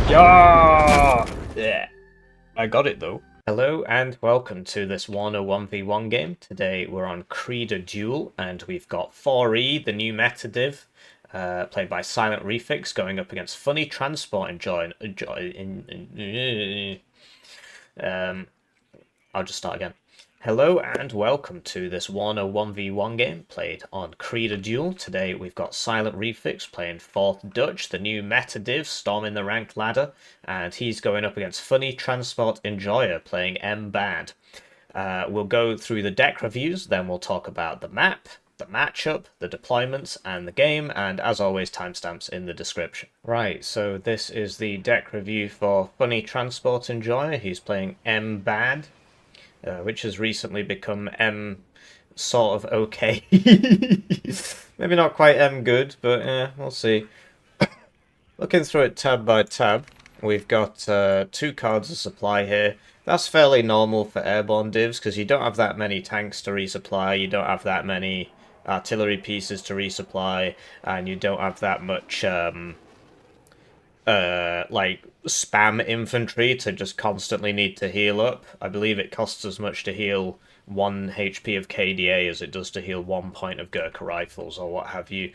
Yeah, I got it though. Hello and welcome to this Warno 1v1 game. Today we're on Kreide Duel and we've got 4E, the new meta div, played by Silent Refix, going up against Funny Transport I'll just start again. Hello and welcome to this Warno 1v1 game played on Kreide Duel. Today we've got Silent Refix playing 4th Dutch, the new meta div, storming the ranked ladder, and he's going up against Funny Transport Enjoyer playing MBAD. We'll go through the deck reviews, then we'll talk about the map, the matchup, the deployments, and the game, and as always, timestamps in the description. Right, so this is the deck review for Funny Transport Enjoyer. He's playing MBAD. Which has recently become M sort of okay. Maybe not quite M good, but we'll see. Looking through it tab by tab, we've got 2 cards of supply here. That's fairly normal for airborne divs, because you don't have that many tanks to resupply, you don't have that many artillery pieces to resupply, and you don't have that much like spam infantry to just constantly need to heal up. I believe it costs as much to heal 1 HP of KDA as it does to heal 1 point of Gurkha rifles or what have you.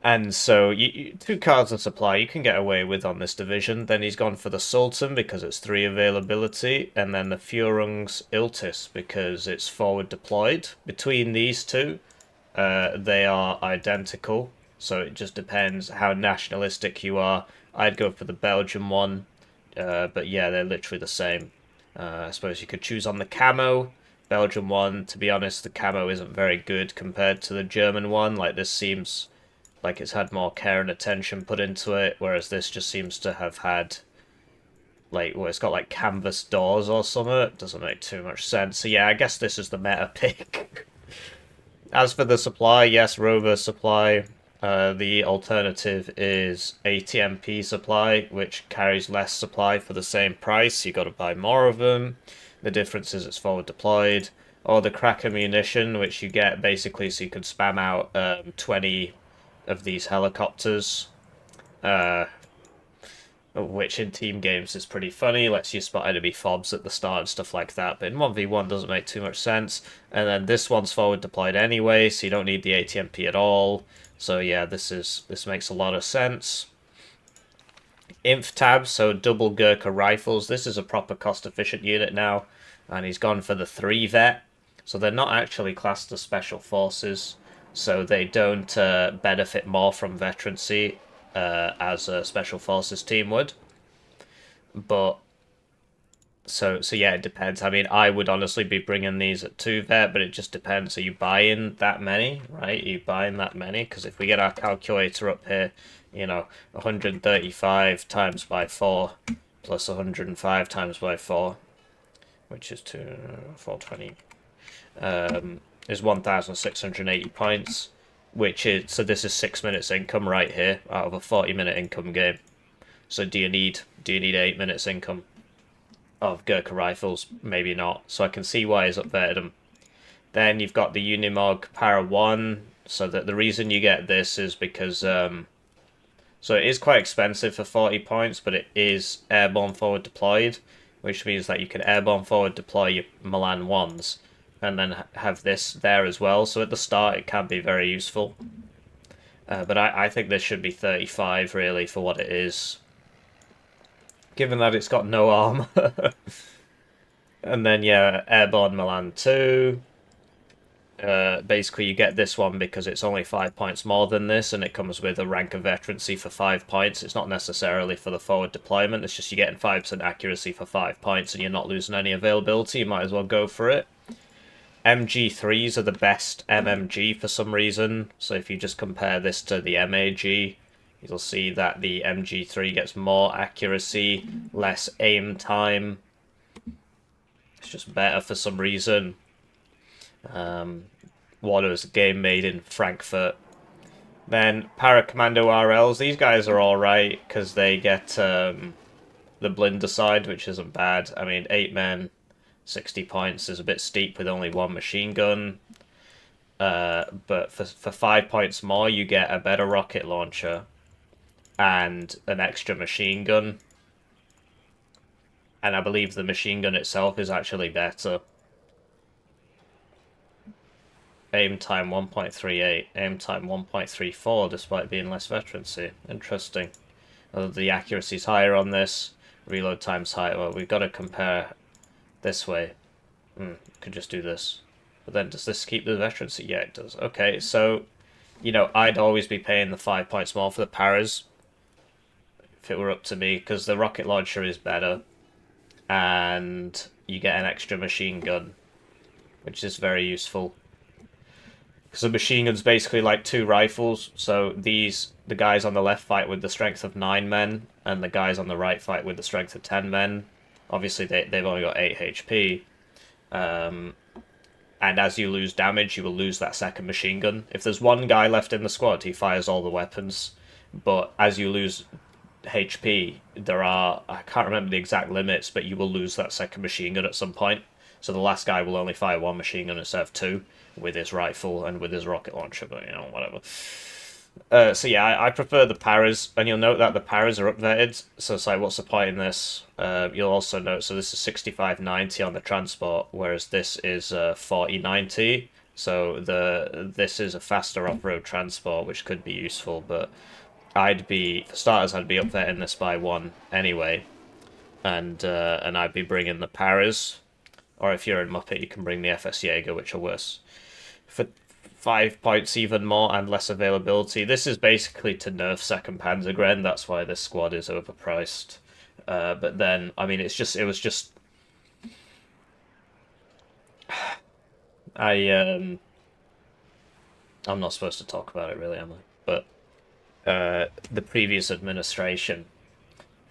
And so 2 cards of supply you can get away with on this division. Then he's gone for the Sultan because it's 3 availability, and then the Furung's Iltis because it's forward deployed. Between these two, they are identical, so it just depends how nationalistic you are. I'd go for the Belgian one, but yeah, they're literally the same. I suppose you could choose on the camo. Belgian one, to be honest, the camo isn't very good compared to the German one. Like, this seems like it's had more care and attention put into it, whereas this just seems to have had, like, well, it's got like canvas doors or something. It doesn't make too much sense. So yeah, I guess this is the meta pick. As for the supply, yes, rover supply. The alternative is ATMP supply, which carries less supply for the same price. You got to buy more of them. The difference is it's forward deployed. Or the cracker munition, which you get basically so you can spam out 20 of these helicopters. Which in team games is pretty funny, lets you spot enemy fobs at the start and stuff like that, but in 1v1 doesn't make too much sense. And then this one's forward deployed anyway, so you don't need the ATMP at all. So yeah, this makes a lot of sense. Inf tab, so double Gurkha rifles. This is a proper cost-efficient unit now, and he's gone for the 3 vet. So they're not actually classed as special forces, so they don't benefit more from veterancy as a special forces team would. But so yeah, it depends. I mean, I would honestly be bringing these at 2 vet, but it just depends. Are you buying that many, right? Are you buying that many? Because if we get our calculator up here, 135 times by 4 plus 105 times by 4, which is 420, is 1,680 points. Which is, so this is 6 minutes income right here out of a 40-minute income game. So do you need 8 minutes income of Gurkha rifles? Maybe not. So I can see why he's updated them. Then you've got the Unimog Para 1. So that the reason you get this is because so it is quite expensive for 40 points, but it is airborne forward deployed, which means that you can airborne forward deploy your Milan 1s and then have this there as well. So at the start it can be very useful. But I think this should be 35 really for what it is, given that it's got no armor. And then yeah, airborne Milan 2. Basically you get this one because it's only 5 points more than this, and it comes with a rank of veterancy for 5 points. It's not necessarily for the forward deployment, it's just you're getting 5% accuracy for 5 points and you're not losing any availability. You might as well go for it. MG3s are the best MMG for some reason, so if you just compare this to the MAG, you'll see that the MG3 gets more accuracy, less aim time. It's just better for some reason. Warno is a game made in Frankfurt. Then Paracommando RLs, these guys are alright, because they get the Blinder side, which isn't bad. I mean, 8 men, 60 points is a bit steep with only 1 machine gun. But for 5 points more, you get a better rocket launcher and an extra machine gun. And I believe the machine gun itself is actually better. Aim time 1.38, aim time 1.34, despite being less veterancy. Interesting. The accuracy's higher on this, reload time's higher. Well, we've got to compare this way. Could just do this. But then does this keep the veterancy? Yeah, it does. Okay, so, you know, I'd always be paying the 5 points more for the paras if it were up to me, because the rocket launcher is better, and you get an extra machine gun, which is very useful. Because a machine gun's basically like 2 rifles, so the guys on the left fight with the strength of 9 men, and the guys on the right fight with the strength of 10 men. Obviously, they've only got 8 HP. And as you lose damage, you will lose that second machine gun. If there's one guy left in the squad, he fires all the weapons. But as you lose HP, I can't remember the exact limits, but you will lose that second machine gun at some point. So the last guy will only fire 1 machine gun instead of 2 with his rifle and with his rocket launcher, but, you know, whatever. So yeah, I prefer the paras, and you'll note that the paras are updated. So it's like, what's the point in this? You'll also note, so this is 6590 on the transport, whereas this is 4090. So this is a faster off-road transport, which could be useful, but for starters, I'd be updating this by 1 anyway, and I'd be bringing the paras, or if you're in Muppet, you can bring the FS Jaeger, which are worse. For 5 points even more and less availability. This is basically to nerf second Panzergren. That's why this squad is overpriced. But then, I mean, it was just. I'm not supposed to talk about it, really, am I? But the previous administration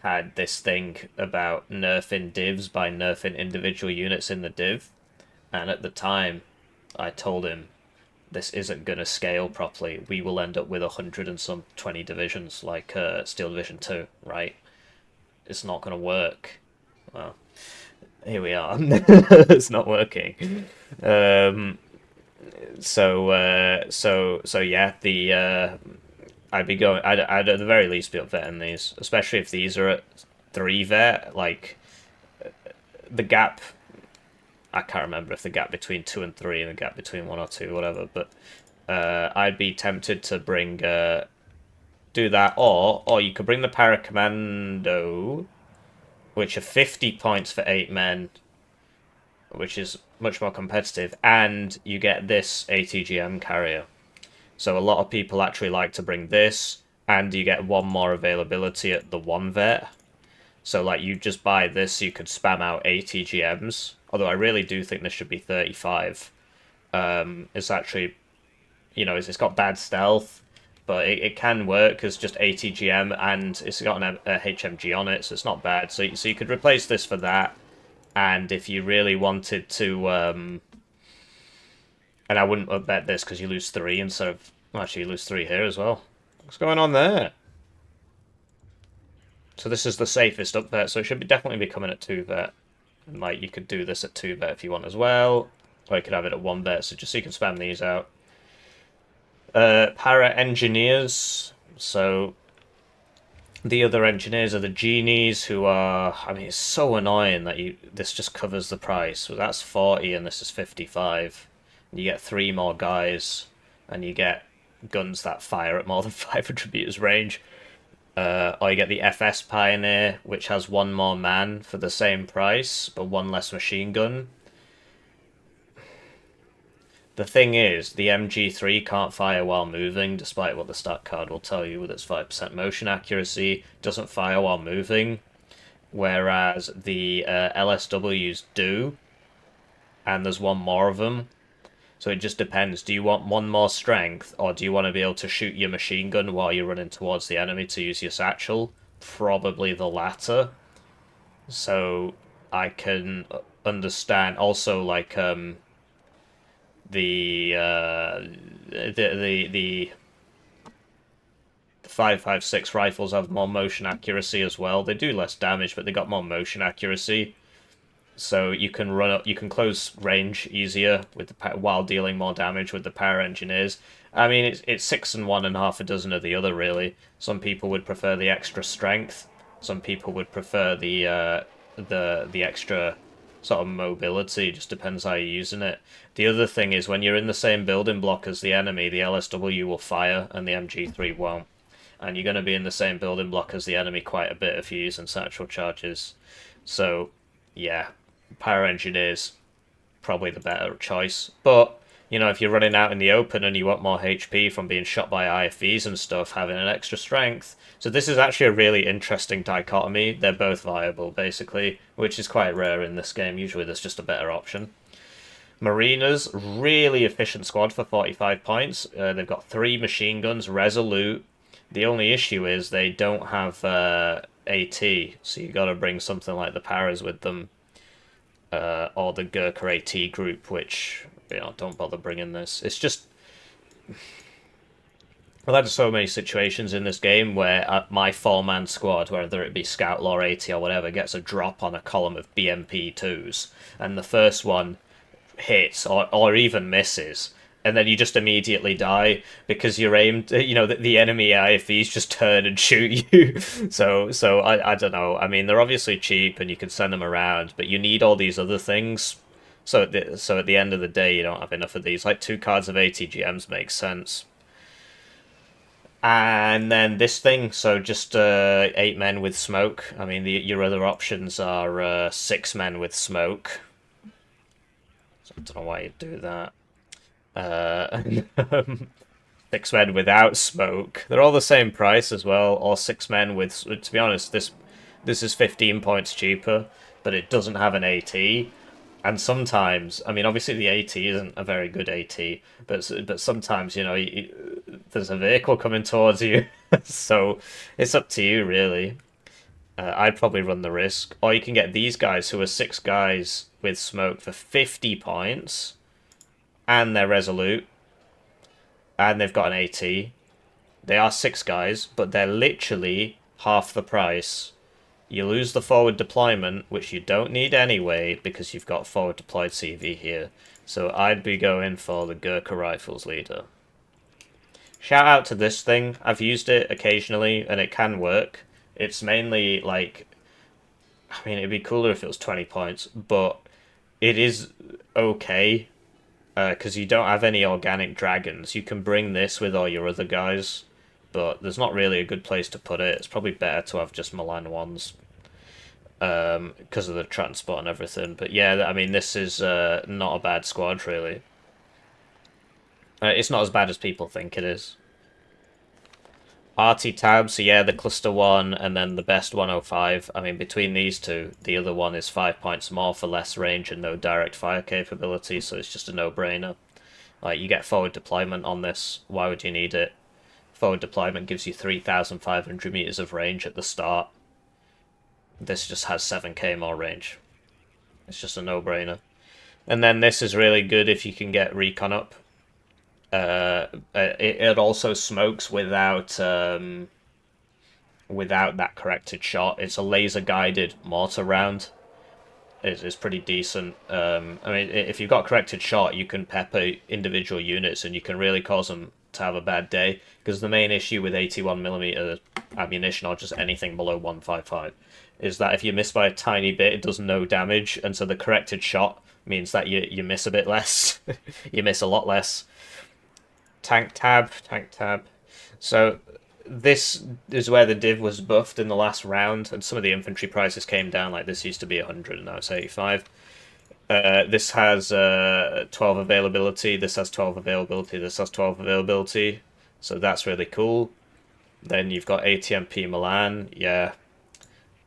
had this thing about nerfing divs by nerfing individual units in the div, and at the time, I told him, this isn't going to scale properly. We will end up with 120 divisions, like Steel Division 2, right? It's not going to work. Well, here we are. It's not working. So yeah, I'd at the very least be updating these, especially if these are at 3 vet, like, the gap, I can't remember if the gap between 2 and 3 and the gap between 1 or 2, whatever, but I'd be tempted to bring, do that, or you could bring the Para Commando, which are 50 points for 8 men, which is much more competitive, and you get this ATGM carrier. So a lot of people actually like to bring this, and you get 1 more availability at the 1 vet. So, like, you just buy this, you could spam out ATGMs. Although I really do think this should be 35. It's actually, you know, it's got bad stealth, but it can work as just ATGM, and it's got a HMG on it, so it's not bad. So you could replace this for that, and if you really wanted to, and I wouldn't bet this because you lose 3 instead of, well, actually you lose 3 here as well. What's going on there? So this is the safest up there, so it should definitely be coming at 2 vet. And, like, you could do this at 2 vet if you want as well, or you could have it at 1 vet, so just so you can spam these out. Para engineers, so the other engineers are the genies, who are, I mean, it's so annoying that this just covers the price. So that's 40 and this is 55. And you get 3 more guys, and you get guns that fire at more than 500 meters range. Or you get the FS Pioneer, which has 1 more man for the same price, but 1 less machine gun. The thing is, the MG3 can't fire while moving, despite what the stat card will tell you with its 5% motion accuracy. Doesn't fire while moving, whereas the LSWs do, and there's 1 more of them. So it just depends. Do you want 1 more strength, or do you want to be able to shoot your machine gun while you're running towards the enemy to use your satchel? Probably the latter. So I can understand. Also, like, the 5.56 rifles have more motion accuracy as well. They do less damage, but they got more motion accuracy. So you can you can close range easier with the while dealing more damage with the power engineers. I mean, it's 6 and 1 and half a dozen of the other, really. Some people would prefer the extra strength. Some people would prefer the the extra sort of mobility. It just depends how you're using it. The other thing is when you're in the same building block as the enemy, the LSW will fire and the MG3 won't. And you're going to be in the same building block as the enemy quite a bit if you're using satchel charges. So, yeah, Power Engineers probably the better choice. But, you know, if you're running out in the open and you want more HP from being shot by IFVs and stuff, having an extra strength. So this is actually a really interesting dichotomy. They're both viable, basically, which is quite rare in this game. Usually there's just a better option. Marinas, really efficient squad for 45 points. They've got 3 machine guns, resolute. The only issue is they don't have AT, so you got to bring something like the Paras with them. Or the Gurkha AT group, which, you know, don't bother bringing this. It's just... I've had so many situations in this game where my 4-man squad, whether it be Scout Law, AT or whatever, gets a drop on a column of BMP2s, and the first one hits or even misses, and then you just immediately die because you're aimed, you know, the enemy IFVs just turn and shoot you. so I don't know. I mean, they're obviously cheap and you can send them around, but you need all these other things. So at the end of the day, you don't have enough of these. Like 2 cards of ATGMs makes sense. And then this thing, so just 8 men with smoke. I mean, your other options are 6 men with smoke. So I don't know why you'd do that. 6 men without smoke. They're all the same price as well, or 6 men with... To be honest, this is 15 points cheaper, but it doesn't have an AT. And sometimes, I mean, obviously the AT isn't a very good AT, but sometimes, you know, there's a vehicle coming towards you. So it's up to you, really. I'd probably run the risk. Or you can get these guys who are 6 guys with smoke for 50 points. And they're resolute. And they've got an AT. They are 6 guys, but they're literally half the price. You lose the forward deployment, which you don't need anyway, because you've got forward deployed CV here. So I'd be going for the Gurkha Rifles leader. Shout out to this thing. I've used it occasionally, and it can work. It's mainly, like... I mean, it'd be cooler if it was 20 points, but it is okay. Because you don't have any organic dragons. You can bring this with all your other guys, but there's not really a good place to put it. It's probably better to have just Milan ones, because of the transport and everything. But yeah, I mean, this is not a bad squad, really. It's not as bad as people think it is. Arty tab, so yeah, the cluster one, and then the best 105. I mean, between these two, the other one is 5 points more for less range and no direct fire capability, so it's just a no-brainer. Like, you get forward deployment on this, why would you need it? Forward deployment gives you 3,500 meters of range at the start. This just has 7k more range. It's just a no-brainer. And then this is really good if you can get recon up. It also smokes without that corrected shot. It's a laser guided mortar round. It's pretty decent. I mean, if you've got corrected shot, you can pepper individual units and you can really cause them to have a bad day. Because the main issue with 81mm ammunition, or just anything below 155, is that if you miss by a tiny bit, it does no damage, and so the corrected shot means that you miss a bit less. You miss a lot less. Tank tab. So this is where the div was buffed in the last round, and some of the infantry prices came down. Like, this used to be 100 and now it's 85. This has 12 availability, this has 12 availability, this has 12 availability. So that's really cool. Then you've got ATMP Milan, yeah.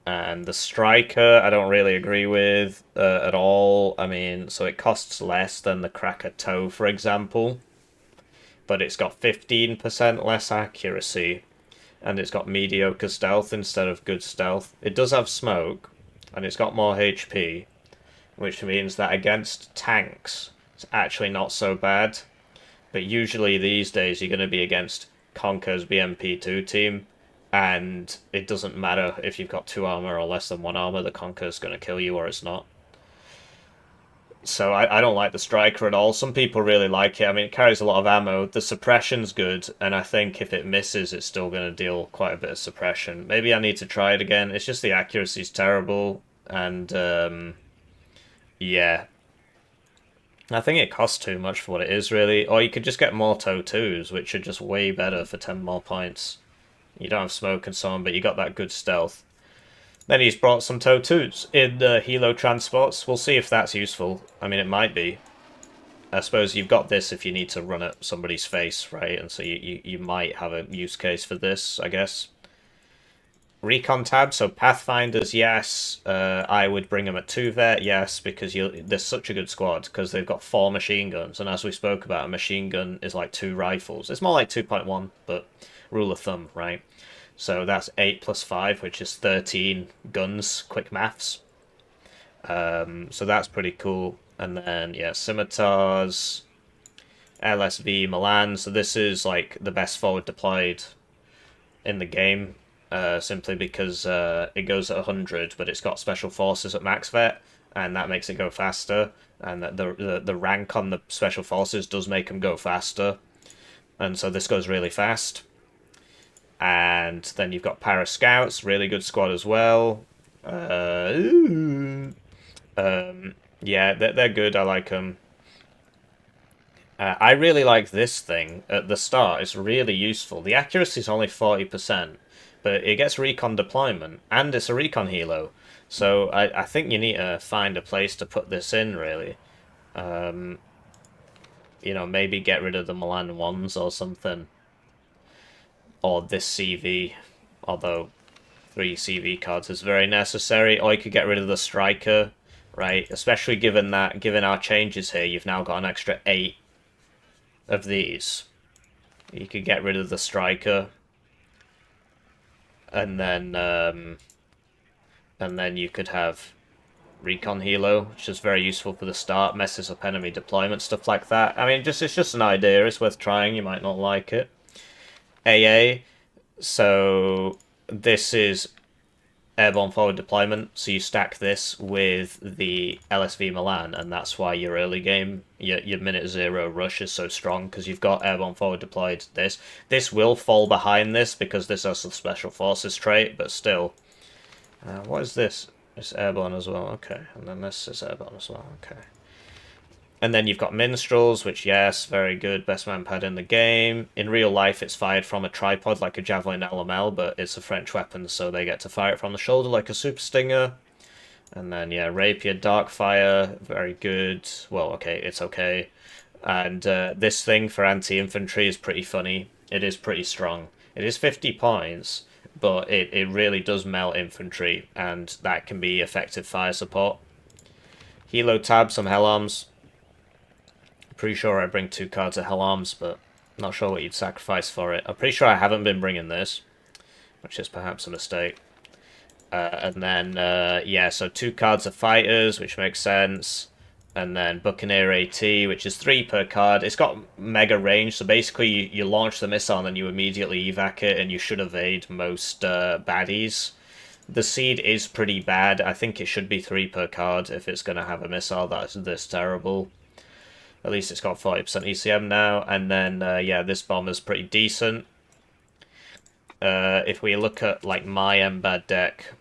And the Striker, I don't really agree with at all. I mean, so it costs less than the Krakatoa, for example. But it's got 15% less accuracy, and it's got mediocre stealth instead of good stealth. It does have smoke, and it's got more HP, which means that against tanks, it's actually not so bad. But usually these days, you're going to be against Conker's BMP2 team, and it doesn't matter if you've got 2 armor or less than 1 armor, the Conker's going to kill you or it's not. So I don't like the Striker at all. Some people really like it. I mean, it carries a lot of ammo. The suppression's good, and I think if it misses, it's still going to deal quite a bit of suppression. Maybe I need to try it again. It's just the accuracy's terrible. And yeah, I think it costs too much for what it is, really. Or you could just get more TOW 2s, which are just way better for 10 more points. You don't have smoke and so on, but you got that good stealth. Then he's brought some TOW 2s in the Helo transports. We'll see if that's useful. I mean, it might be. I suppose you've got this if you need to run at somebody's face, right? And so you might have a use case for this, I guess. Recon tab, so Pathfinders, yes. I would bring them at 2 vet, yes, because they're such a good squad, because they've got 4 machine guns, and as we spoke about, a machine gun is like 2 rifles. It's more like 2.1, but rule of thumb, right? So that's 8 plus 5, which is 13 guns, quick maths. So that's pretty cool. And then, yeah, scimitars, LSV, Milan. So this is like the best forward deployed in the game, simply because it goes at 100, but it's got special forces at max vet, and that makes it go faster. And the rank on the special forces does make them go faster, and so this goes really fast. And then you've got Para Scouts, really good squad as well. Yeah, they're good. I like them. I really like this thing at the start. It's really useful. The accuracy is only 40%, but it gets recon deployment, and it's a recon helo. So I think you need to find a place to put this in, really. You know, maybe get rid of the Milan 1s or something. Or this CV, although 3 CV cards is very necessary. Or you could get rid of the striker, right? Especially given our changes here, you've now got an extra 8 of these. You could get rid of the striker, and then you could have recon helo, which is very useful for the start, messes up enemy deployment, stuff like that. I mean, it's just an idea. It's worth trying. You might not like it. AA. So this is airborne forward deployment, so you stack this with the LSV Milan, and that's why your early game, your minute 0 rush is so strong, because you've got airborne forward deployed this. This will fall behind this, because this has the special forces trait, but still. What is this? It's airborne as well, okay. And then this is airborne as well, okay. And then you've got minstrels, which, yes, very good, best man pad in the game. In real life, it's fired from a tripod like a javelin LML, but it's a French weapon, so they get to fire it from the shoulder like a super stinger. And then, yeah, rapier, darkfire, very good. Well, okay, it's okay. And this thing for anti-infantry is pretty funny. It is pretty strong. It is 50 points, but it really does melt infantry, and that can be effective fire support. Helo tab, some hell arms. Pretty sure I bring 2 cards of Hell Arms, but not sure what you'd sacrifice for it. I'm pretty sure I haven't been bringing this, which is perhaps a mistake. And then, yeah, so 2 cards of Fighters, which makes sense. And then Buccaneer AT, which is 3 per card. It's got mega range, so basically you launch the missile and then you immediately evac it, and you should evade most baddies. The seed is pretty bad. I think it should be 3 per card if it's going to have a missile that's this terrible. At least it's got 40% ECM now. And then, yeah, this bomb is pretty decent. If we look at, like, my MBAD deck,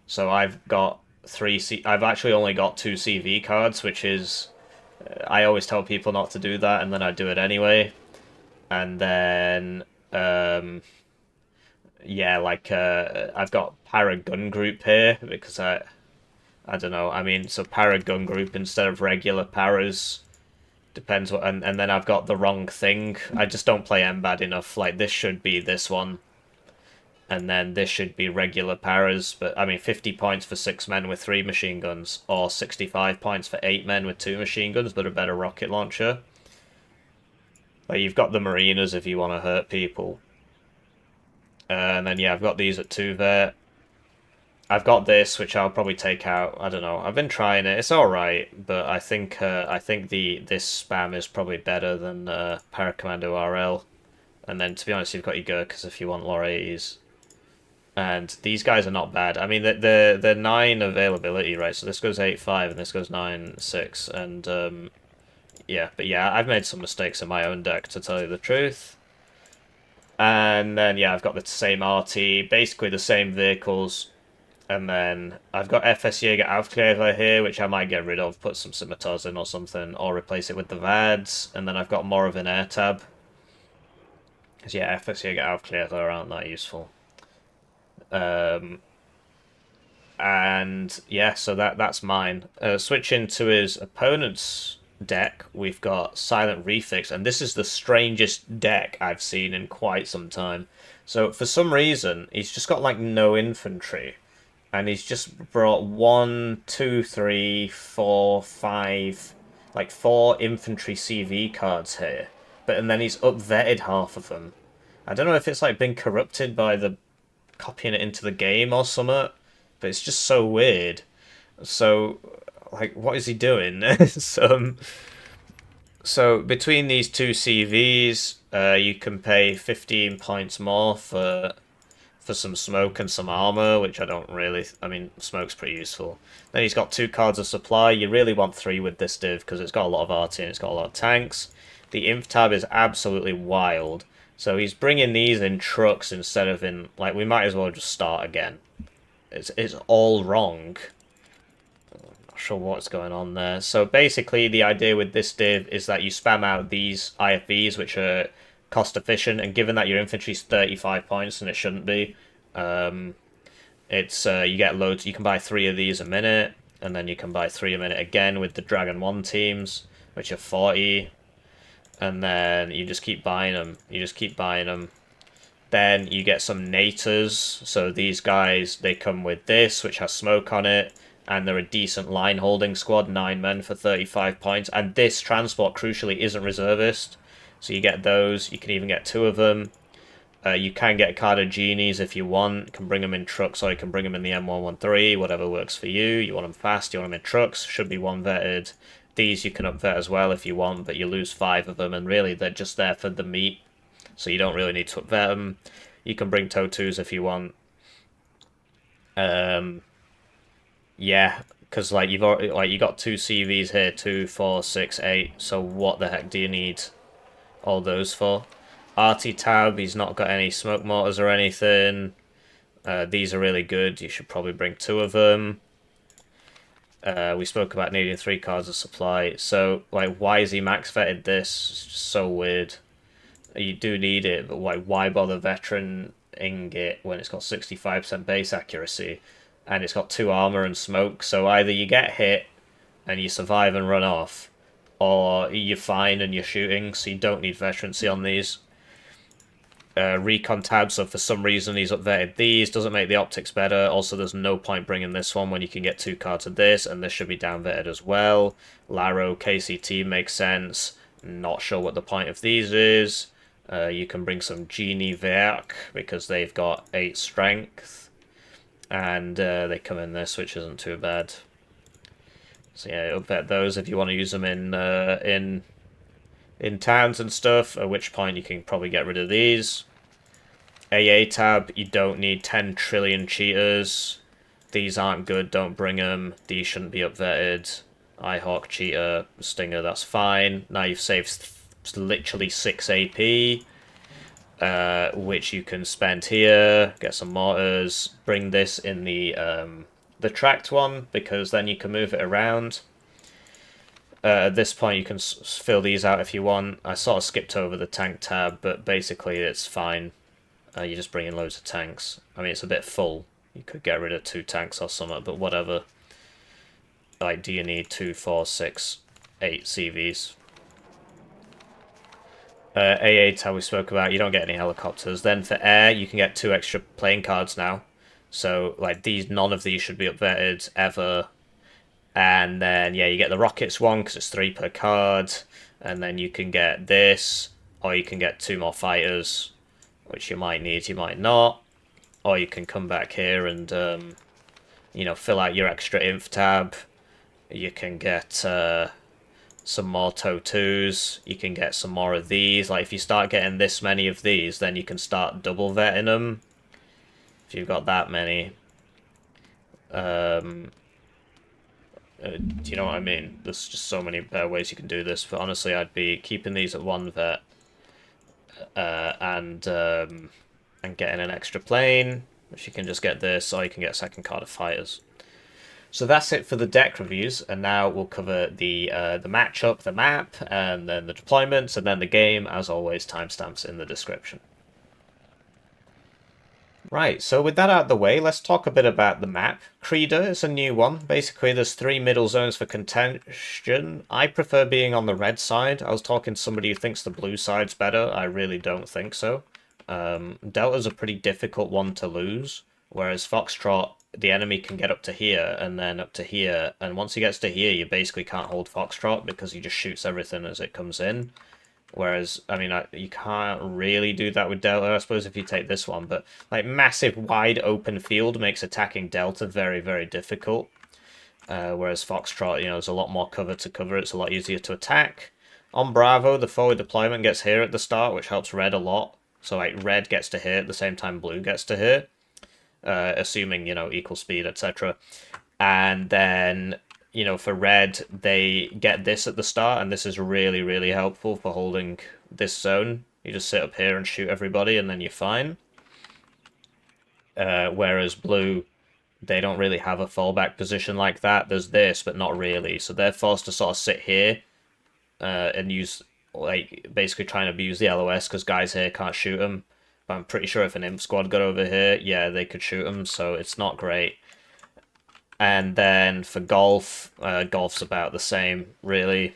so I've got I've actually only got 2 CV cards, which is... I always tell people not to do that, and then I do it anyway. And then, yeah, like, I've got Paragun Group here, because I don't know, I mean, so Paragun Group instead of regular paras... Depends what, and then I've got the wrong thing. I just don't play MBAD enough. Like, this should be this one. And then this should be regular paras. But, I mean, 50 points for 6 men with 3 machine guns. Or 65 points for 8 men with 2 machine guns, but a better rocket launcher. Like, you've got the Marinas if you want to hurt people. And then, yeah, I've got these at 2 vet. I've got this, which I'll probably take out. I don't know. I've been trying it. It's all right, but I think this spam is probably better than Paracommando RL. And then, to be honest, you've got your Gurkhas if you want Lore 80s. And these guys are not bad. I mean, they're 9 availability, right? So this goes 8-5 and this goes 9-6. And yeah, but yeah, I've made some mistakes in my own deck, to tell you the truth. And then, yeah, I've got the same RT, basically the same vehicles. And then I've got FSJäger Aufklärer here, which I might get rid of, put some scimitars in or something, or replace it with the VADs. And then I've got more of an air tab. Because yeah, FSJäger Aufklärer aren't that useful. And yeah, so that's mine. Switching to his opponent's deck, we've got Silent Refix, and this is the strangest deck I've seen in quite some time. So for some reason, he's just got like no infantry, and he's just brought one, two, three, four, five, like four infantry CV cards here. But and then he's upvetted half of them. I don't know if it's like been corrupted by the copying it into the game or something, but it's just so weird. So, like, what is he doing? So between these two CVs, you can pay 15 points more for some smoke and some armor, which I don't really. I mean, smoke's pretty useful. Then he's got two cards of supply. You really want three with this div because it's got a lot of RT and it's got a lot of tanks. The inf tab is absolutely wild. So he's bringing these in trucks instead of in, like, we might as well just start again. It's all wrong. I'm not sure what's going on there. So basically the idea with this div is that you spam out these IFVs, which are cost efficient, and given that your infantry's 35 points and it shouldn't be, it's you get loads. You can buy 3 of these a minute, and then you can buy 3 a minute again with the Dragon 1 teams, which are 40. And then you just keep buying them. You just keep buying them. Then you get some nators. So these guys, they come with this, which has smoke on it. And they're a decent line holding squad, 9 men for 35 points. And this transport, crucially, isn't reservist. So you get those. You can even get 2 of them. You can get Carded Genies if you want. You can bring them in trucks, or you can bring them in the M113, whatever works for you. You want them fast, you want them in trucks. Should be 1 vetted. These you can upvet as well if you want, but you lose 5 of them, and really they're just there for the meat, so you don't really need to upvet them. You can bring Totus if you want. Yeah, because like you've already, like, you got 2 CVs here, 2, 4, 6, 8. So what the heck do you need all those for? RT tab, he's not got any smoke mortars or anything. These are really good. You should probably bring 2 of them. We spoke about needing 3 cards of supply. So, like, why is he max vetted this? It's just so weird. You do need it, but why bother veteran it when it's got 65% base accuracy and it's got 2 armor and smoke? So either you get hit and you survive and run off, or you're fine and you're shooting, so you don't need veterancy on these. Recon tab, so for some reason he's upvetted these, doesn't make the optics better. Also, there's no point bringing this one when you can get 2 cards of this, and this should be down vetted as well. Laro, KCT makes sense. Not sure what the point of these is. You can bring some Genie Werk because they've got 8 strength, and they come in this, which isn't too bad. So yeah, upvet those if you want to use them in towns and stuff, at which point you can probably get rid of these. AA tab, you don't need 10 trillion cheaters. These aren't good, don't bring them. These shouldn't be upvetted. Ihawk, cheater, stinger, that's fine. Now you've saved literally 6 AP, which you can spend here, get some mortars, bring this in the tracked one, because then you can move it around. At this point, you can fill these out if you want. I sort of skipped over the tank tab, but basically it's fine. You just bring in loads of tanks. I mean, it's a bit full. You could get rid of 2 tanks or something, but whatever. Like, do you need 2, 4, 6, 8 CVs? AA tab we spoke about, you don't get any helicopters. Then for air, you can get 2 extra playing cards now. So, like, none of these should be upvetted ever. And then, yeah, you get the rockets one because it's 3 per card. And then you can get this, or you can get 2 more fighters, which you might need, you might not. Or you can come back here and, you know, fill out your extra inf tab. You can get some more TOE2s. You can get some more of these. Like, if you start getting this many of these, then you can start double vetting them. If you've got that many. Do you know what I mean? There's just so many better ways you can do this, but honestly, I'd be keeping these at 1 vet, and getting an extra plane. which you can just get this, or you can get a second card of fighters. So that's it for the deck reviews, and now we'll cover the matchup, the map, and then the deployments, and then the game. As always, timestamps in the description. Right, so with that out of the way, let's talk a bit about the map. Kreide is a new one. Basically, there's 3 middle zones for contention. I prefer being on the red side. I was talking to somebody who thinks the blue side's better. I really don't think so. Delta's a pretty difficult one to lose, whereas Foxtrot, the enemy can get up to here and then up to here, and once he gets to here, you basically can't hold Foxtrot because he just shoots everything as it comes in. Whereas, I mean, you can't really do that with Delta, I suppose, if you take this one. But, like, massive, wide open field makes attacking Delta very, very difficult. Whereas Foxtrot, you know, there's a lot more cover to cover. It's a lot easier to attack. On Bravo, the forward deployment gets here at the start, which helps Red a lot. So, like, Red gets to here at the same time Blue gets to here. Assuming, you know, equal speed, etc. And then, you know, for Red, they get this at the start, and this is really, really helpful for holding this zone. You just sit up here and shoot everybody, and then you're fine. Whereas Blue, they don't really have a fallback position like that. There's this, but not really. So they're forced to sort of sit here and use, like, basically try and abuse the LOS because guys here can't shoot them. But I'm pretty sure if an imp squad got over here, yeah, they could shoot them, so it's not great. And then for Golf, Golf's about the same, really.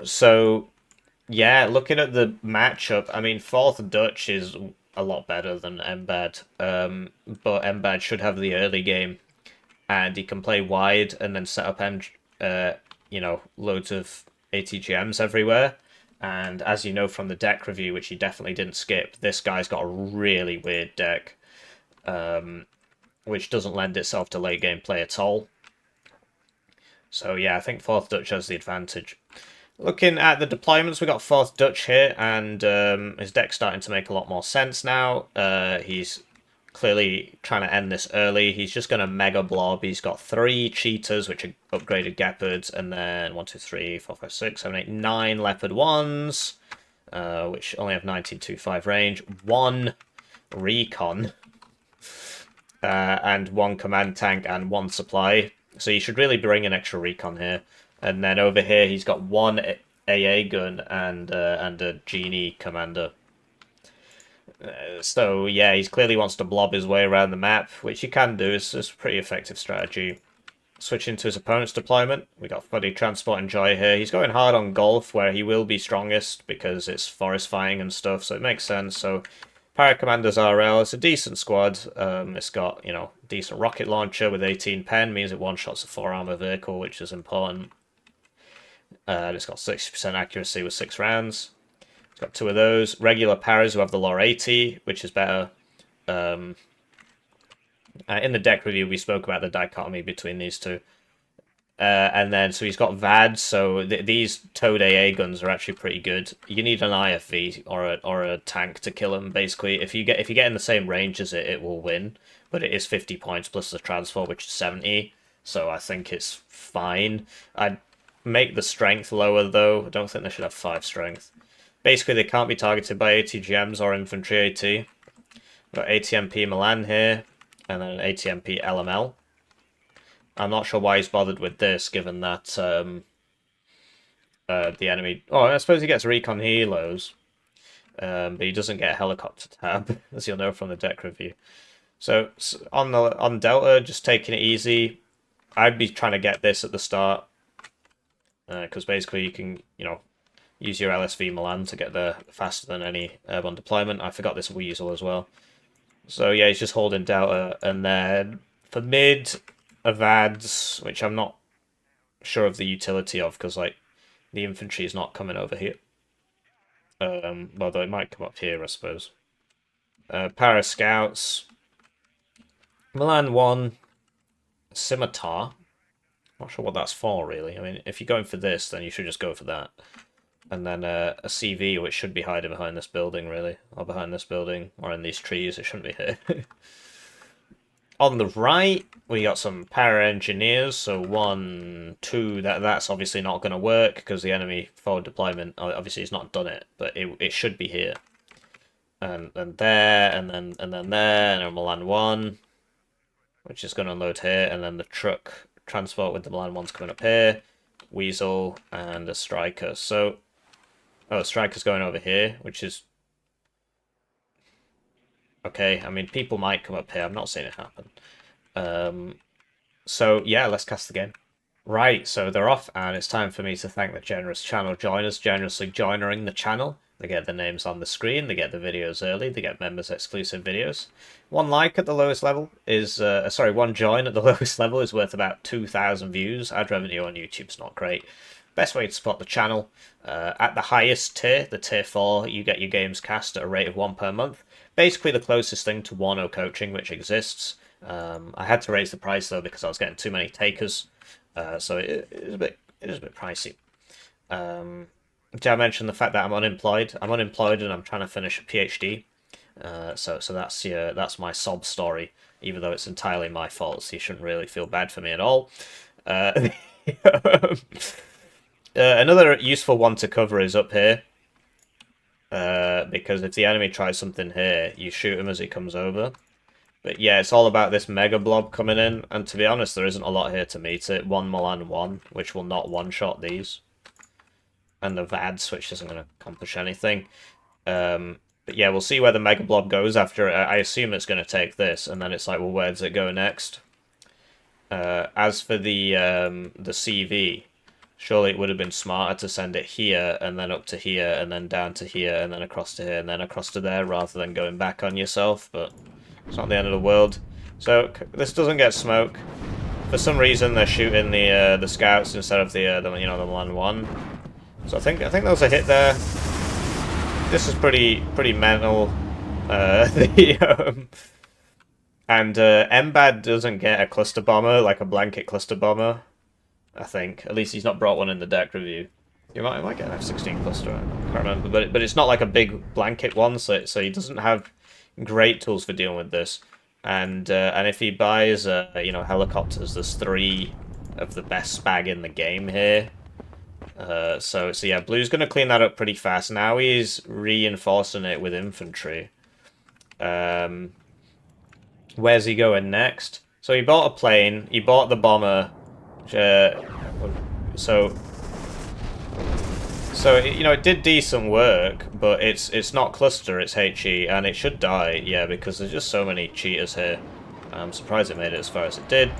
So, yeah, looking at the matchup, I mean, 4th Dutch is a lot better than MBAD, but MBAD should have the early game, and he can play wide and then set up, you know, loads of ATGMs everywhere. And as you know from the deck review, which he definitely didn't skip, this guy's got a really weird deck, which doesn't lend itself to late game play at all. So yeah, I think 4th Dutch has the advantage. Looking at the deployments, we got 4th Dutch here, and his deck's starting to make a lot more sense now. He's clearly trying to end this early. He's just going to Mega Blob. He's got 3 Cheetahs, which are upgraded Gepards, and then 1, 2, 3, 4, 5, 6, 7, 8, 9 Leopard 1s, which only have 19.25 range, 1 Recon, and 1 Command Tank and 1 Supply. So you should really bring an extra Recon here. And then over here, he's got 1 AA gun and a Genie Commander. So yeah, he clearly wants to blob his way around the map, which he can do. It's a pretty effective strategy. Switching to his opponent's deployment, we got Fuddy Transport and Joy here. He's going hard on Golf, where he will be strongest because it's forest fighting and stuff, so it makes sense. So Paracommanders RL, it's a decent squad. It's got, you know, decent rocket launcher with 18 pen, means it one-shots a 4-armor vehicle, which is important. It's got 60% accuracy with 6 rounds. It's got 2 of those. Regular paras who have the lore 80, which is better. In the deck review, we spoke about the dichotomy between these two. And then, so he's got VADs, so these Toad AA guns are actually pretty good. You need an IFV or a tank to kill him, basically. If you get in the same range as it, it will win. But it is 50 points plus the transfer, which is 70. So I think it's fine. I'd make the strength lower, though. I don't think they should have 5 strength. Basically, they can't be targeted by ATGMs or infantry AT. We've got ATMP Milan here, and then ATMP LML. I'm not sure why he's bothered with this, given that the enemy... Oh, I suppose he gets recon helos, but he doesn't get a helicopter tab, as you'll know from the deck review. So on Delta, just taking it easy. I'd be trying to get this at the start, because basically you can, you know, use your LSV Milan to get there faster than any airborne deployment. I forgot this Weasel as well. So yeah, he's just holding Delta, and then for mid, Avads, which I'm not sure of the utility of, because like the infantry is not coming over here. Although it might come up here, I suppose. Para Scouts, Milan 1, Scimitar. Not sure what that's for, really. I mean, if you're going for this, then you should just go for that. And then a CV, which should be hiding behind this building, really. Or behind this building, or in these trees. It shouldn't be here. On the right, we got some para engineers. So 1, 2, that's obviously not going to work because the enemy forward deployment, obviously he's not done it, but it should be here. and there, and then there, and a Milan 1, which is going to unload here, and then the truck transport with the Milan 1's coming up here, Weasel, and a Striker. So, oh, Striker's going over here, which is... Okay, I mean, people might come up here. I'm not seeing it happen. So, yeah, let's cast the game. Right, so they're off, and it's time for me to thank the generous channel joiners, generously joining the channel. They get the names on the screen, they get the videos early, they get members exclusive videos. One like at the lowest level is, one join at the lowest level is worth about 2,000 views. Ad revenue on YouTube's not great. Best way to support the channel, at the highest tier, the tier 4, you get your games cast at a rate of 1 per month. Basically the closest thing to Warno coaching which exists. I had to raise the price though because I was getting too many takers. So it is a bit pricey. Did I mention the fact that I'm unemployed? I'm unemployed and I'm trying to finish a PhD. So that's my sob story, even though it's entirely my fault. So you shouldn't really feel bad for me at all. Another useful one to cover is up here. Because if the enemy tries something here, you shoot him as he comes over. But yeah, it's all about this mega blob coming in, and to be honest, there isn't a lot here to meet it. 1 Milan 1, which will not one-shot these. And the VADs, which isn't going to accomplish anything. But yeah, we'll see where the mega blob goes after. I assume it's going to take this, and then it's like, well, where does it go next? As for the CV, surely it would have been smarter to send it here, and then up to here, and then down to here, and then across to here, and then across to there, rather than going back on yourself, but... It's not the end of the world. So this doesn't get smoke. For some reason, they're shooting the scouts instead of the Milan 1. So I think there was a hit there. This is pretty mental. And MBAD doesn't get a cluster bomber, like a blanket cluster bomber. I think at least he's not brought one in the deck review. You might get an F-16 cluster. I can't remember, but it's not like a big blanket one, so he doesn't have great tools for dealing with this, and if he buys helicopters, there's 3 of the best spag in the game here. So yeah, Blue's gonna clean that up pretty fast. Now he's reinforcing it with infantry. Where's he going next? So he bought a plane, he bought the bomber. So it did decent work, but it's not cluster, it's HE, and it should die, yeah, because there's just so many cheaters here. I'm surprised it made it as far as it did.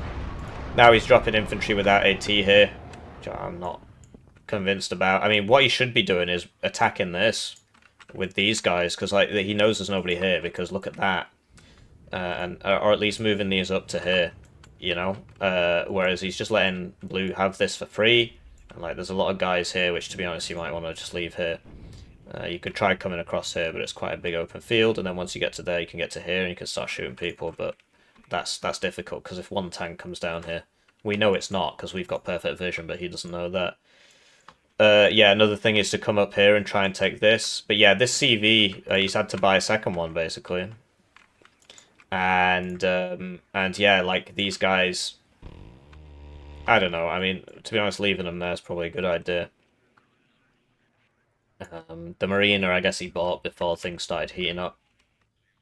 Now he's dropping infantry without AT here, which I'm not convinced about. I mean, what he should be doing is attacking this with these guys, because like he knows there's nobody here, because look at that. Or at least moving these up to here, whereas he's just letting Blue have this for free. Like, there's a lot of guys here, which, to be honest, you might want to just leave here. You could try coming across here, but it's quite a big open field, and then once you get to there, you can get to here, and you can start shooting people, but that's difficult, because if one tank comes down here, we know it's not, because we've got perfect vision, but he doesn't know that. Yeah, another thing is to come up here and try and take this, but yeah, this CV, he's had to buy a second one, basically. And yeah, like, these guys... I don't know, I mean, to be honest, leaving them there is probably a good idea. The Marina, I guess he bought before things started heating up.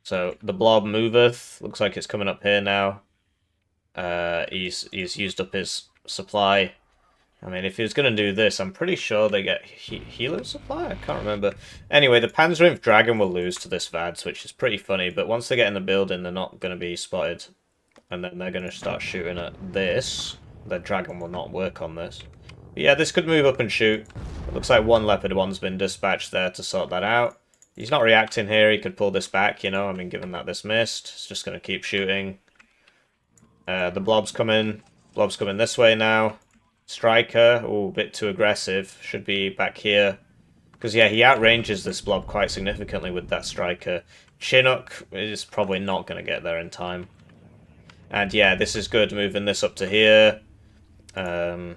So, the blob moveth. Looks like it's coming up here now. He's used up his supply. I mean, if he was going to do this, I'm pretty sure they get healer supply? I can't remember. Anyway, the Panzerinf Dragon will lose to this VADS, which is pretty funny, but once they get in the building, they're not going to be spotted. And then they're going to start shooting at this. The Dragon will not work on this. But yeah, this could move up and shoot. It looks like 1 Leopard 1's been dispatched there to sort that out. He's not reacting here, he could pull this back, I mean, given that this missed. It's just going to keep shooting. The Blob's coming. Blob's coming this way now. Striker, oh, a bit too aggressive. Should be back here. Because, yeah, he outranges this Blob quite significantly with that Striker. Chinook is probably not going to get there in time. And, yeah, this is good, moving this up to here. And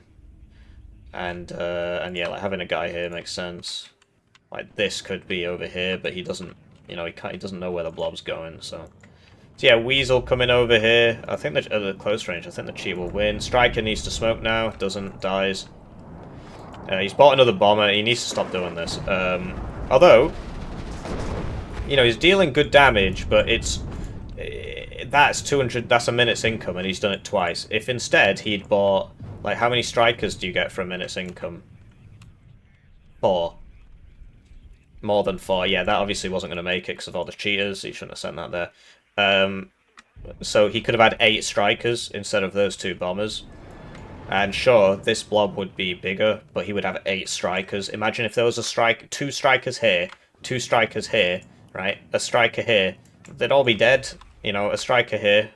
yeah, like having a guy here makes sense. Like this could be over here, but he doesn't, he doesn't know where the Blob's going. So yeah, Weasel coming over here. I think that at the close range, I think the Cheat will win. Striker needs to smoke now. Doesn't, dies. He's bought another bomber. He needs to stop doing this. Although you know, he's dealing good damage, but it's that's 200. That's a minute's income, and he's done it twice. If instead he'd bought, like, how many strikers do you get for a minute's income? 4. More than 4. Yeah, that obviously wasn't going to make it because of all the cheaters. He shouldn't have sent that there. So he could have had 8 strikers instead of those 2 bombers. And sure, this blob would be bigger, but he would have 8 strikers. Imagine if there was a 2 strikers here, 2 strikers here, right? A striker here. They'd all be dead. You know, a striker here.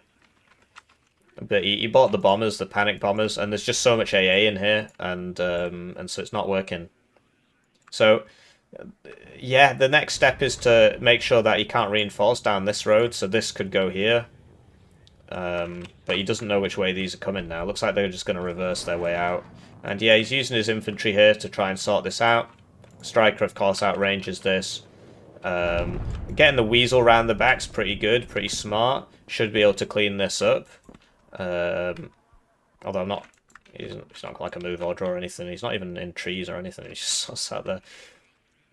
But he bought the bombers, the panic bombers, and there's just so much AA in here, and so it's not working. So, yeah, the next step is to make sure that he can't reinforce down this road, so this could go here. But he doesn't know which way these are coming now. Looks like they're just going to reverse their way out. And yeah, he's using his infantry here to try and sort this out. Striker, of course, outranges this. Getting the weasel round the back's pretty good, pretty smart. Should be able to clean this up. Although I'm not... He's not like a move order or anything. He's not even in trees or anything. He's just sat there.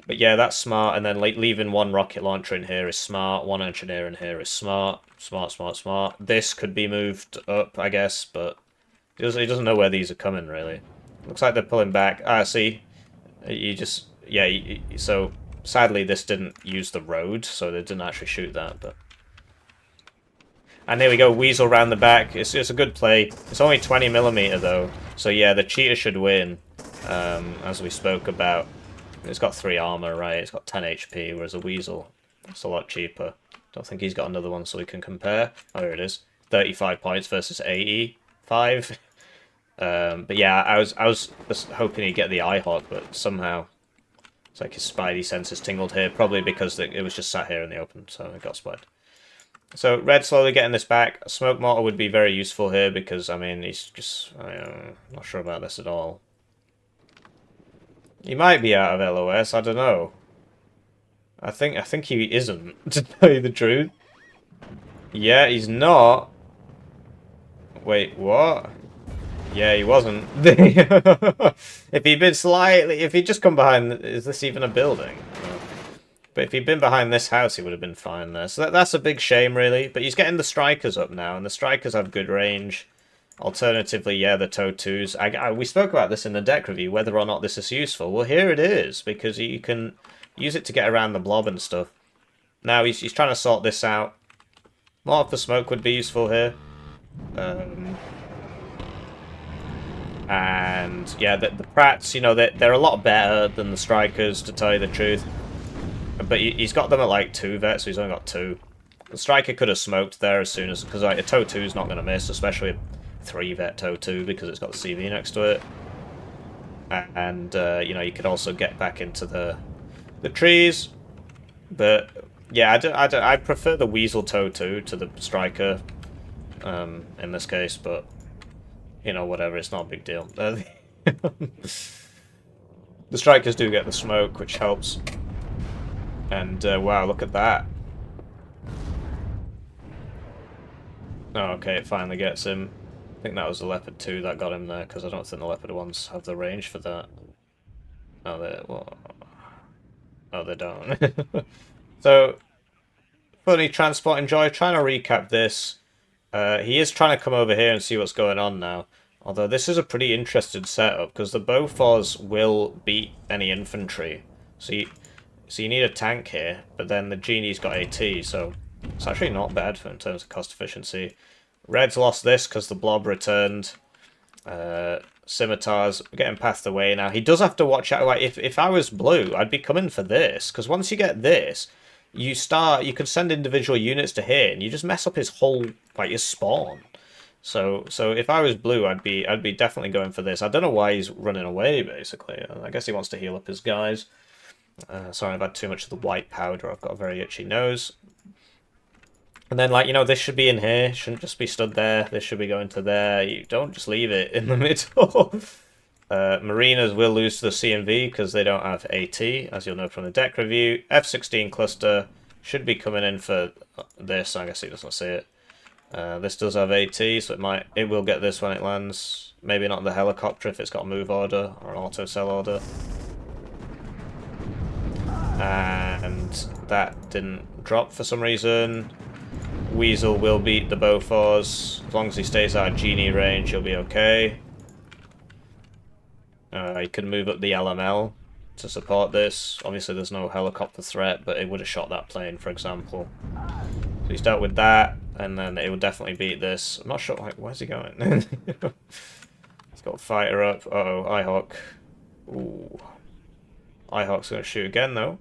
But yeah, that's smart. And then leaving 1 rocket launcher in here is smart. 1 engineer in here is smart. Smart, smart, smart. This could be moved up, I guess, but he doesn't know where these are coming, really. Looks like they're pulling back. Ah, see? You just... Yeah, so sadly this didn't use the road, so they didn't actually shoot that, but... And there we go, weasel round the back. It's a good play. It's only 20mm, though. So yeah, the cheater should win, as we spoke about. It's got 3 armor, right? It's got 10 HP, whereas a weasel, it's a lot cheaper. Don't think he's got another one so we can compare. Oh, here it is. 35 points versus 85. But yeah, I was hoping he'd get the Eyehawk, but somehow it's like his spidey senses tingled here. Probably because it was just sat here in the open, so it got spotted. So red slowly getting this back. A smoke mortar would be very useful here because, I mean, he's just... I'm not sure about this at all. He might be out of LOS, I don't know. I think he isn't, to tell you the truth. Yeah, he's not. Wait, what? Yeah, he wasn't. If he'd been slightly... If he'd just come behind... Is this even a building? No. But if he'd been behind this house, he would have been fine there. So that's a big shame, really. But he's getting the strikers up now, and the strikers have good range. Alternatively, yeah, the TOW2s. We spoke about this in the deck review, whether or not this is useful. Well, here it is, because you can use it to get around the blob and stuff. Now he's trying to sort this out. More of the smoke would be useful here. And, yeah, the Prats, you know, they're a lot better than the strikers, to tell you the truth. But he's got them at, like, 2 vets, so he's only got 2. The striker could have smoked there as soon as... Because, like, a TOW2 is not going to miss, especially a 3-vet TOW2, because it's got the CV next to it. And, you know, you could also get back into the trees. But, yeah, I prefer the Weasel TOW2 to the striker in this case, but, you know, whatever, it's not a big deal. The strikers do get the smoke, which helps. And, wow, look at that. Oh, okay, it finally gets him. I think that was the Leopard 2 that got him there, because I don't think the Leopard 1s have the range for that. Oh, they don't. So, funny transport enjoy. Trying to recap this. He is trying to come over here and see what's going on now. Although this is a pretty interesting setup, because the Bofors will beat any infantry. So you need a tank here, but then the Genie's got AT, so it's actually not bad in terms of cost efficiency. Red's lost this because the blob returned. Scimitars getting passed away now. He does have to watch out. Like, if I was blue, I'd be coming for this, because once you get this, you can send individual units to here, and you just mess up his whole, like, his spawn. So if I was blue, I'd be definitely going for this. I don't know why he's running away, basically. I guess he wants to heal up his guys. Sorry, I've had too much of the white powder. I've got a very itchy nose. And then, like, you know, this should be in here. Shouldn't just be stood there. This should be going to there. You don't just leave it in the middle. Marinas will lose to the CNV because they don't have AT, as you'll know from the deck review. F-16 cluster should be coming in for this. I guess he doesn't see it. This does have AT, so it will get this when it lands. Maybe not the helicopter if it's got a move order or an auto cell order. And that didn't drop for some reason. Weasel will beat the Bofors. As long as he stays out of genie range, he'll be okay. He can move up the LML to support this. Obviously there's no helicopter threat, but it would have shot that plane, for example. So he's dealt with that, and then it will definitely beat this. I'm not sure, like, where's he going? He's got a fighter up. Uh-oh, Ihawk. Ooh. Ihawk's going to shoot again, though.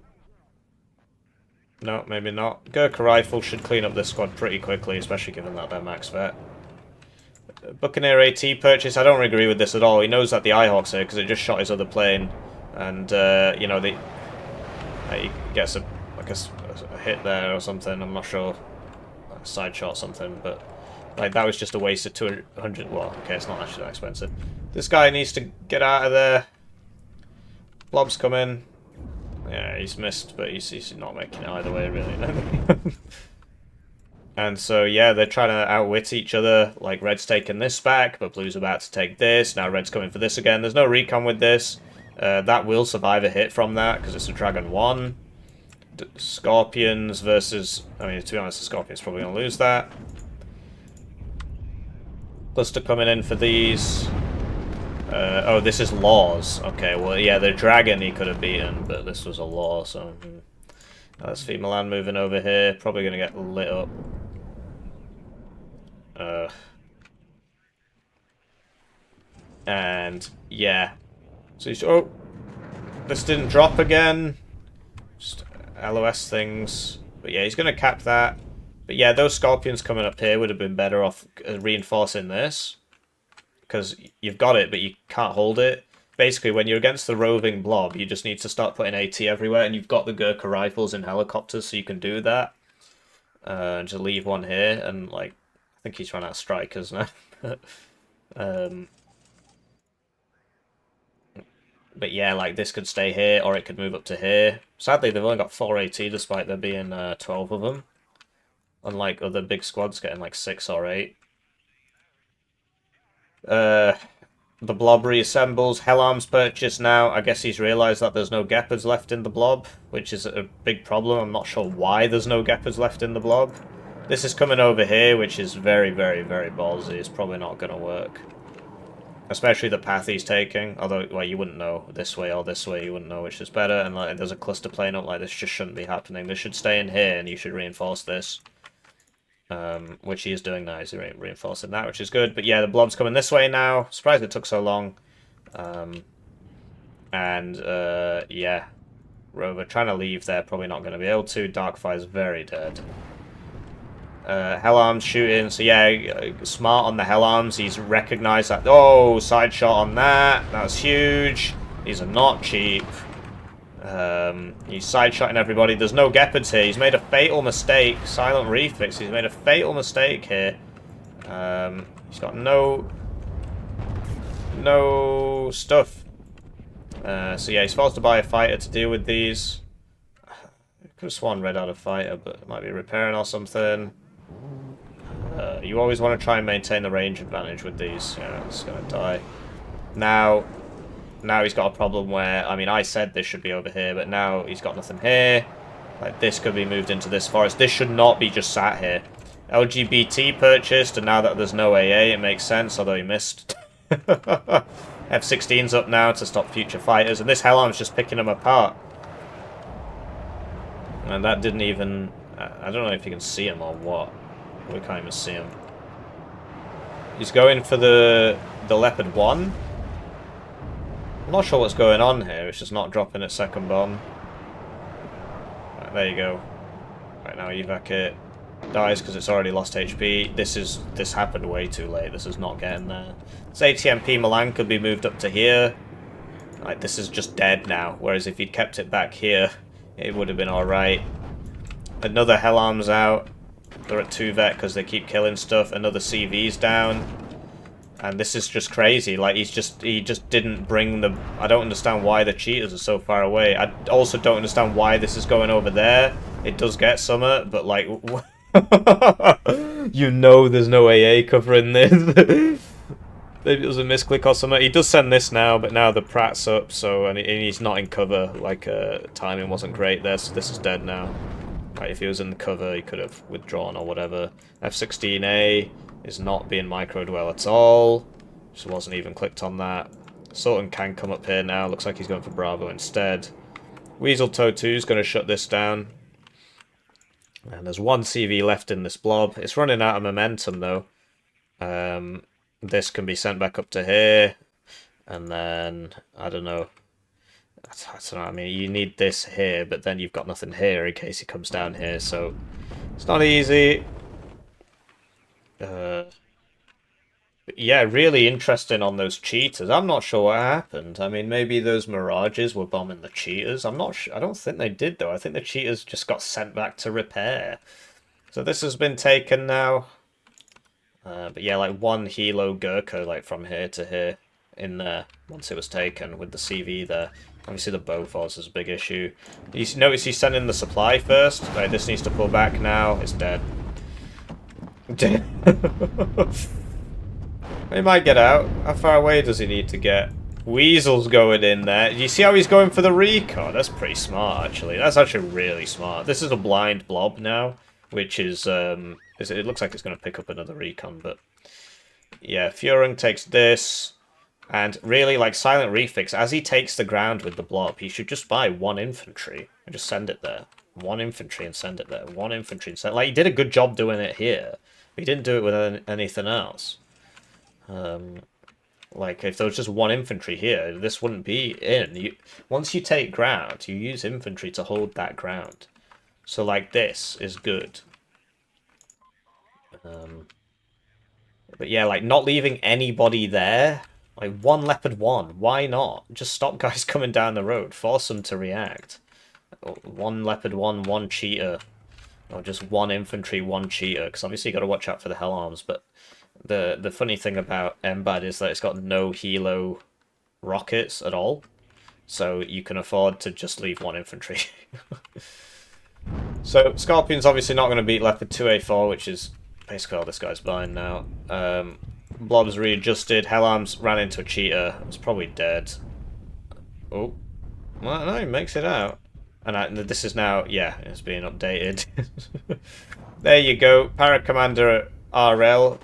No, maybe not. Gurkha Rifle should clean up this squad pretty quickly, especially given that they're max vet. Buccaneer AT purchase, I don't agree with this at all. He knows that the Ihawk's here because it just shot his other plane. And, you know, he gets a hit there or something, I'm not sure. A side shot or something, but like that was just a waste of 200. Well, okay, it's not actually that expensive. This guy needs to get out of there. Blob's coming. Yeah, he's missed, but he's not making it either way, really. And so, yeah, they're trying to outwit each other. Like, Red's taking this back, but Blue's about to take this. Now Red's coming for this again. There's no recon with this. That will survive a hit from that, because it's a Dragon 1. Scorpions versus... I mean, to be honest, the Scorpion's probably going to lose that. Cluster coming in for these. Oh, this is Laws. Okay, well, yeah, the Dragon he could have beaten, but this was a Law, so... That's Milan moving over here. Probably going to get lit up. And, yeah. So he's... Oh! This didn't drop again. Just LOS things. But yeah, he's going to cap that. But yeah, those Scorpions coming up here would have been better off reinforcing this. Because you've got it, but you can't hold it. Basically, when you're against the roving blob, you just need to start putting AT everywhere, and you've got the Gurkha rifles and helicopters, so you can do that. Just leave one here, and, like, I think he's run out of strikers now. But yeah, like, this could stay here, or it could move up to here. Sadly, they've only got 4 AT, despite there being 12 of them. Unlike other big squads getting, like, 6 or 8. The blob reassembles. Hellam's purchased now. I guess he's realised that there's no Gepards left in the blob, which is a big problem. I'm not sure why there's no Gepards left in the blob. This is coming over here, which is very, very, very ballsy. It's probably not going to work. Especially the path he's taking. Although, well, you wouldn't know this way or this way. You wouldn't know which is better. And like, there's a cluster plane up like this. Just shouldn't be happening. This should stay in here, and you should reinforce this. Which he is doing now. He's reinforcing that, which is good. But yeah, the blob's coming this way now. Surprised it took so long. Yeah. Rover trying to leave there. Probably not going to be able to. Darkfire's very dead. Hellam's shooting. So yeah, smart on the Hellam's. He's recognized that. Oh, side shot on that. That was huge. These are not cheap. He's side-shotting everybody. There's no Gepards here. He's made a fatal mistake. Silent refix. He's made a fatal mistake here. He's got no stuff. So yeah, he's forced to buy a fighter to deal with these. I could have sworn Red had a fighter, but it might be repairing or something. You always want to try and maintain the range advantage with these. Yeah, it's going to die. Now he's got a problem where, I mean, I said this should be over here, but now he's got nothing here. Like, this could be moved into this forest. This should not be just sat here. LGBT purchased, and now that there's no AA, it makes sense, although he missed. F-16's up now to stop future fighters, and this Hellam's just picking them apart. And that didn't even... I don't know if you can see him or what. We can't even see him. He's going for the Leopard 1. I'm not sure what's going on here, it's just not dropping its second bomb. Right, there you go. Right, now evac it. Dies because it's already lost HP. This happened way too late, this is not getting there. This ATMP Milan could be moved up to here. Like, this is just dead now, whereas if you'd kept it back here, it would have been alright. Another Hellam's out. They're at 2 vet because they keep killing stuff. Another CV's down. And this is just crazy. Like, he just didn't bring the... I don't understand why the cheaters are so far away. I also don't understand why this is going over there. It does get summer, but like... you know there's no AA covering this. Maybe it was a misclick or something. He does send this now, but now the Pratt's up, so and he's not in cover. Like timing wasn't great there, so this is dead now. Right, if he was in the cover, he could have withdrawn or whatever. F-16A is not being microed well at all. Just wasn't even clicked on that. Sultan can come up here now. Looks like he's going for Bravo instead. Weasel Toe 2 is going to shut this down. And there's one CV left in this blob. It's running out of momentum though. This can be sent back up to here. And then, I don't know. I don't know, I mean, you need this here, but then you've got nothing here in case he comes down here, so it's not easy. But yeah, really interesting on those cheaters. I'm not sure what happened. I mean, maybe those Mirages were bombing the cheaters. I'm not sure. I don't think they did, though. I think the cheaters just got sent back to repair. So this has been taken now. But yeah, like one Hilo Gurkha, like from here to here in there, once it was taken with the CV there. Obviously the Bofors is a big issue. You notice he's sending the supply first. Right, this needs to pull back now. It's dead. He might get out. How far away does he need to get? Weasel's going in there. Do you see how he's going for the recon? That's pretty smart, actually. That's actually really smart. This is a blind blob now, which is, it looks like it's going to pick up another recon, but yeah, Furung takes this. And really, like, Silent Refix, as he takes the ground with the blob, he should just buy one infantry and just send it there. One infantry and send it there. One infantry and send... Like, he did a good job doing it here. But he didn't do it with anything else. Like, if there was just one infantry here, this wouldn't be in. Once you take ground, you use infantry to hold that ground. So, like, this is good. But yeah, like, not leaving anybody there... Like, one Leopard 1, why not? Just stop guys coming down the road. Force them to react. One Leopard 1, one Cheetah. Or just one Infantry, one Cheetah. Because obviously you got to watch out for the Hell Arms. But the funny thing about MBAD is that it's got no Hilo rockets at all. So you can afford to just leave one Infantry. So Scorpion's obviously not going to beat Leopard 2A4, which is basically all this guy's buying now. Blob's readjusted. Hellarms ran into a cheetah. It's probably dead. Oh. Well, no, he makes it out. And this is now, yeah, it's being updated. There you go. Para Commander RL.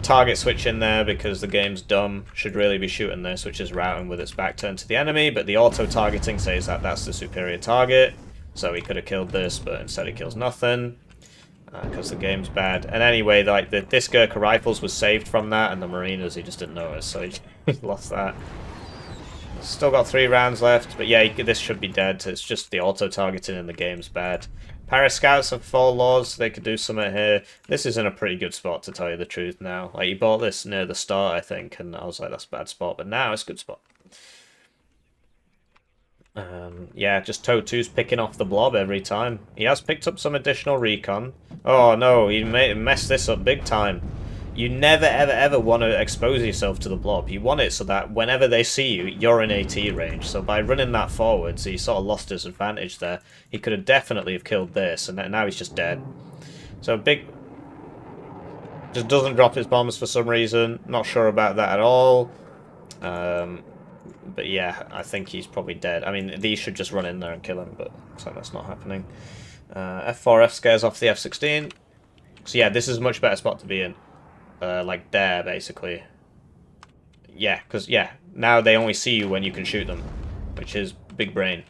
Target switch in there because the game's dumb. Should really be shooting this, which is routing with its back turned to the enemy. But the auto-targeting says that that's the superior target. So he could have killed this, but instead he kills nothing. Because the game's bad. And anyway, like this Gurkha Rifles was saved from that, and the Marinas he just didn't notice, so he lost that. Still got 3 rounds left, but yeah, this should be dead. It's just the auto-targeting in the game's bad. Parascouts have 4 laws, they could do something here. This is in a pretty good spot, to tell you the truth now. Like, he bought this near the start, I think, and I was like, that's a bad spot, but now it's a good spot. Yeah, just Toe 2's picking off the blob every time. He has picked up some additional recon. Oh no, he messed this up big time. You never ever ever want to expose yourself to the blob. You want it so that whenever they see you, you're in AT range. So by running that forwards, he sort of lost his advantage there. He could have definitely have killed this, and now he's just dead. So big... Just doesn't drop his bombs for some reason. Not sure about that at all. But yeah, I think he's probably dead. I mean, these should just run in there and kill him, but looks like that's not happening. F4F scares off the F-16. So yeah, this is a much better spot to be in. Like there, basically. Yeah, because, yeah, now they only see you when you can shoot them, which is big brain.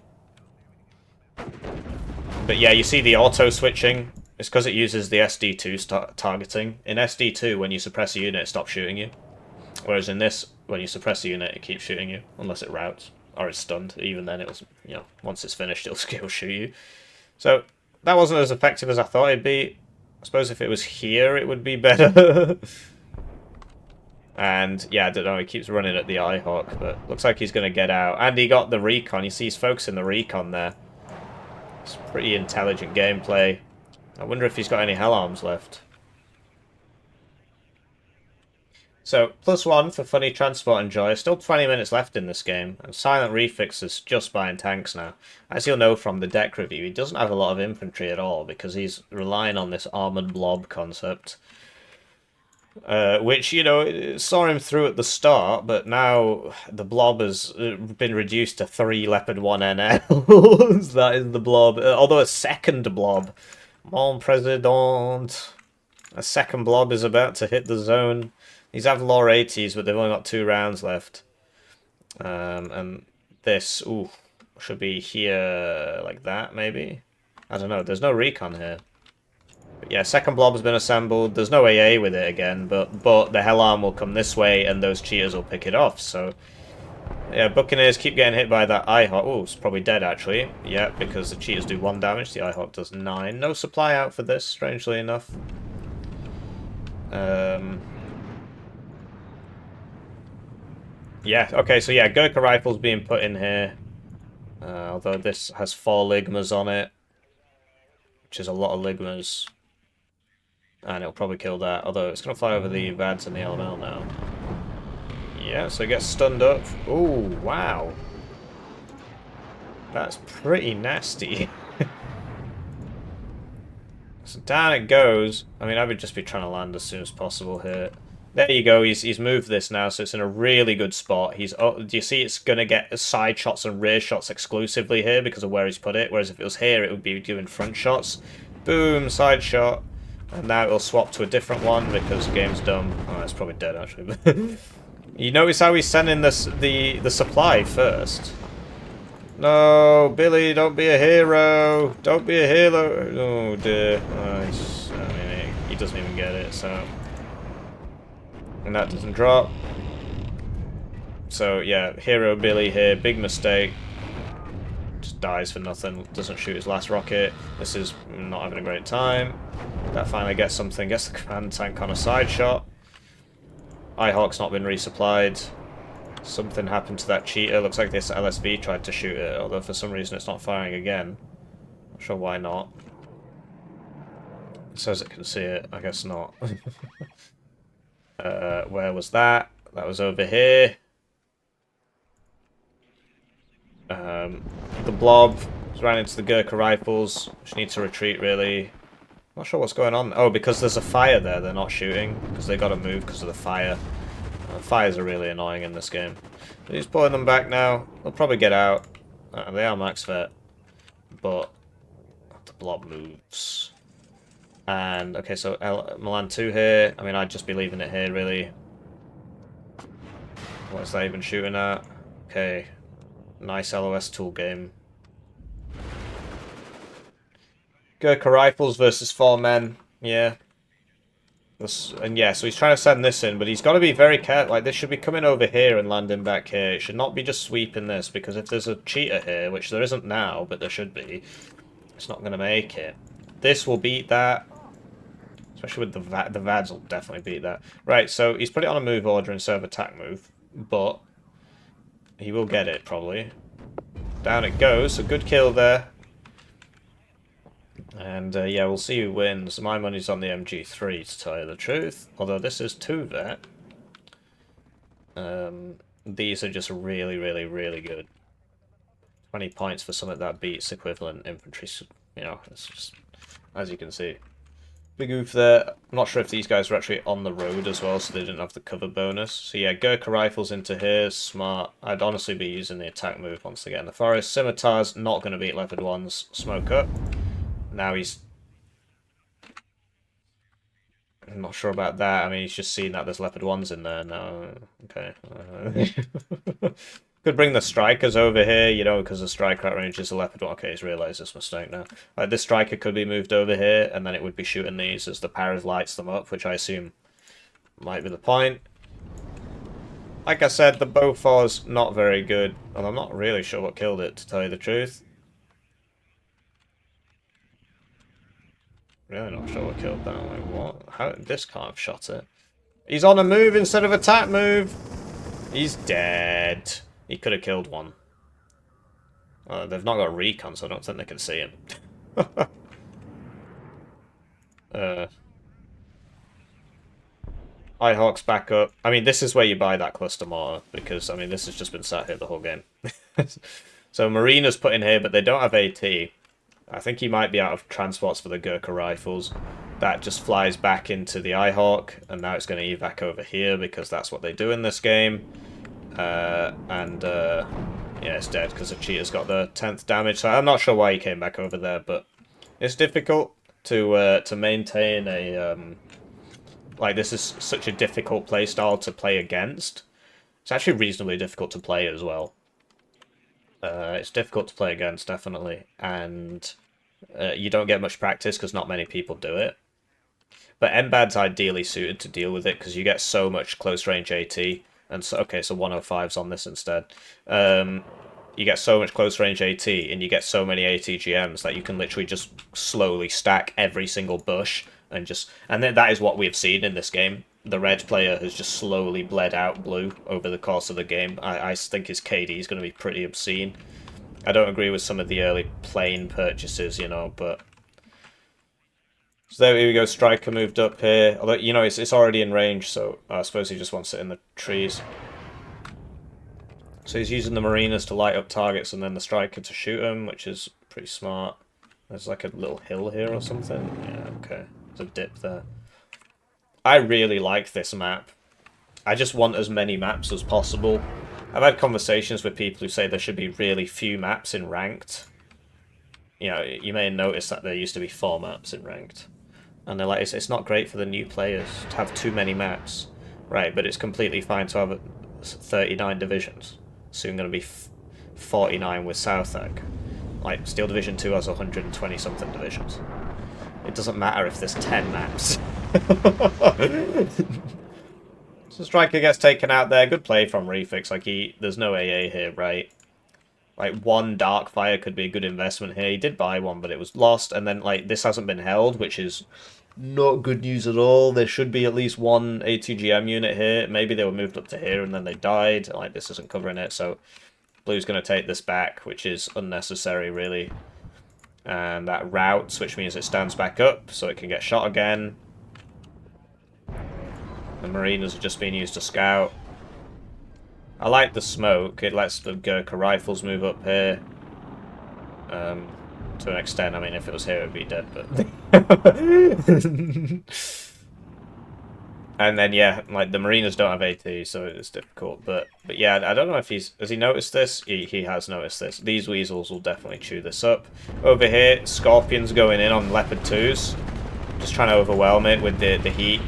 But yeah, you see the auto-switching. It's because it uses the SD2 targeting. In SD2, when you suppress a unit, it stops shooting you. Whereas in this, when you suppress a unit, it keeps shooting you, unless it routes, or it's stunned. Even then, it'll, you know, once it's finished, it'll shoot you. So, that wasn't as effective as I thought it'd be. I suppose if it was here, it would be better. And, yeah, I don't know, he keeps running at the Eyehawk, but looks like he's going to get out. And he got the recon. You see he's focusing the recon there. It's pretty intelligent gameplay. I wonder if he's got any Hell Arms left. So, +1 for Funny Transport and Joy. Still 20 minutes left in this game, and Silent Refix is just buying tanks now. As you'll know from the deck review, he doesn't have a lot of infantry at all, because he's relying on this armoured blob concept. Which, you know, saw him through at the start, but now the blob has been reduced to 3 Leopard 1 NLs. That is the blob. Although a second blob. Mon President. A second blob is about to hit the zone. These have lore 80s, but they've only got 2 rounds left. And this, ooh, should be here like that, maybe? I don't know. There's no recon here. But yeah, second blob has been assembled. There's no AA with it again, but the hell arm will come this way, and those cheaters will pick it off. So yeah, Buccaneers keep getting hit by that IHOC. Oh, it's probably dead actually. Yeah, because the cheaters do 1 damage. The IHOC does 9. No supply out for this, strangely enough. Yeah, okay, so yeah, Gurkha rifles being put in here. Although this has 4 Ligmas on it, which is a lot of Ligmas. And it'll probably kill that, although it's going to fly over the VADs and the LML now. Yeah, so it gets stunned up. Ooh, wow. That's pretty nasty. So down it goes. I mean, I would just be trying to land as soon as possible here. There you go, he's moved this now, so it's in a really good spot. Do you see it's going to get side shots and rear shots exclusively here because of where he's put it, whereas if it was here, it would be doing front shots. Boom, side shot. And now it'll swap to a different one because the game's dumb. Oh, it's probably dead, actually. You notice how he's sending the supply first? No, Billy, don't be a hero. Don't be a hero. Oh, dear. Oh, I mean, he doesn't even get it, so... And that doesn't drop. So, yeah, hero Billy here. Big mistake. Just dies for nothing. Doesn't shoot his last rocket. This is not having a great time. That finally gets something. Gets the command tank on a side shot. IHOC's not been resupplied. Something happened to that cheater. Looks like this LSV tried to shoot it, although for some reason it's not firing again. Not sure why not. It says it can see it. I guess not. Where was that? That was over here. The blob ran into the Gurkha rifles, which need to retreat, really. Not sure what's going on. Oh, because there's a fire there, they're not shooting, because they got to move because of the fire. Fires are really annoying in this game. But he's pulling them back now. They'll probably get out. They are max vet. But the blob moves. And, okay, so Milan 2 here. I mean, I'd just be leaving it here, really. What is that even shooting at? Okay. Nice LOS tool game. Gurkha rifles versus 4 men. Yeah. And yeah, so he's trying to send this in, but he's got to be very careful. Like, this should be coming over here and landing back here. It should not be just sweeping this, because if there's a cheater here, which there isn't now, but there should be, it's not going to make it. This will beat that. Especially with the VADs will definitely beat that. Right, so he's put it on a move order instead of attack move, but he will get it, probably. Down it goes, a good kill there. And yeah, we'll see who wins. My money's on the MG3, to tell you the truth. Although this is 2 vet. These are just really, really, really good. 20 points for something that beats equivalent infantry. You know, it's just, as you can see. Big oof there. I'm not sure if these guys were actually on the road as well, so they didn't have the cover bonus. So yeah, Gurkha rifles into here, smart. I'd honestly be using the attack move once they get in the forest. Scimitar's not going to beat Leopard 1's. Smoke up. Now he's... I'm not sure about that. I mean, he's just seen that there's Leopard 1s in there now. Okay. Could bring the strikers over here, you know, because the striker outranges the Leopard 1. Okay, he's realised this mistake now. Like, this striker could be moved over here, and then it would be shooting these as the Paras lights them up, which I assume might be the point. Like I said, the Beaufort's not very good, and I'm not really sure what killed it, to tell you the truth. Really not sure what killed that. Like, what? How? This can't have shot it. He's on a move instead of attack move. He's dead. He could have killed one. They've not got recon, so I don't think they can see him. IHOC's back up. I mean, this is where you buy that cluster mortar, because, I mean, this has just been sat here the whole game. So Marina's put in here, but they don't have AT. I think he might be out of transports for the Gurkha rifles. That just flies back into the Eyehawk, and now it's going to evac over here because that's what they do in this game. Yeah, it's dead because the cheater's got the 10th damage. So I'm not sure why he came back over there, but it's difficult to maintain a like, this is such a difficult playstyle to play against. It's actually reasonably difficult to play as well. It's difficult to play against, definitely, and you don't get much practice because not many people do it. But MBAD's ideally suited to deal with it because you get so much close range AT. And so, okay, so 105's on this instead. You get so much close range AT and you get so many ATGMs that you can literally just slowly stack every single bush and then that is what we've seen in this game. The red player has just slowly bled out blue over the course of the game. I think his KD is going to be pretty obscene. I don't agree with some of the early plane purchases, you know, but... So there we go, Striker moved up here. Although, you know, it's already in range, so I suppose he just wants it in the trees. So he's using the Marinas to light up targets and then the Striker to shoot him, which is pretty smart. There's like a little hill here or something. Yeah, okay. There's a dip there. I really like this map. I just want as many maps as possible. I've had conversations with people who say there should be really few maps in Ranked. You know, you may notice that there used to be 4 maps in Ranked. And they're like, it's not great for the new players to have too many maps. Right, but it's completely fine to have 39 divisions. Soon going to be 49 with Southwark. Like, Steel Division 2 has 120-something divisions. It doesn't matter if there's 10 maps. So Striker gets taken out there. Good play from Refix. Like, there's no AA here, right? Like, one Darkfire could be a good investment here. He did buy one, but it was lost. And then, like, this hasn't been held, which is not good news at all. There should be at least one ATGM unit here. Maybe they were moved up to here and then they died. Like, this isn't covering it, so Blue's going to take this back, which is unnecessary, really. And that routes, which means it stands back up, so it can get shot again. The Marinas have just been used to scout. I like the smoke. It lets the Gurkha rifles move up here. To an extent, I mean, if it was here, it would be dead, but... And then, yeah, like, the Marinas don't have AT, so it's difficult. But yeah, I don't know if has he noticed this? He has noticed this. These weasels will definitely chew this up. Over here, Scorpions going in on Leopard 2s. Just trying to overwhelm it with the heat.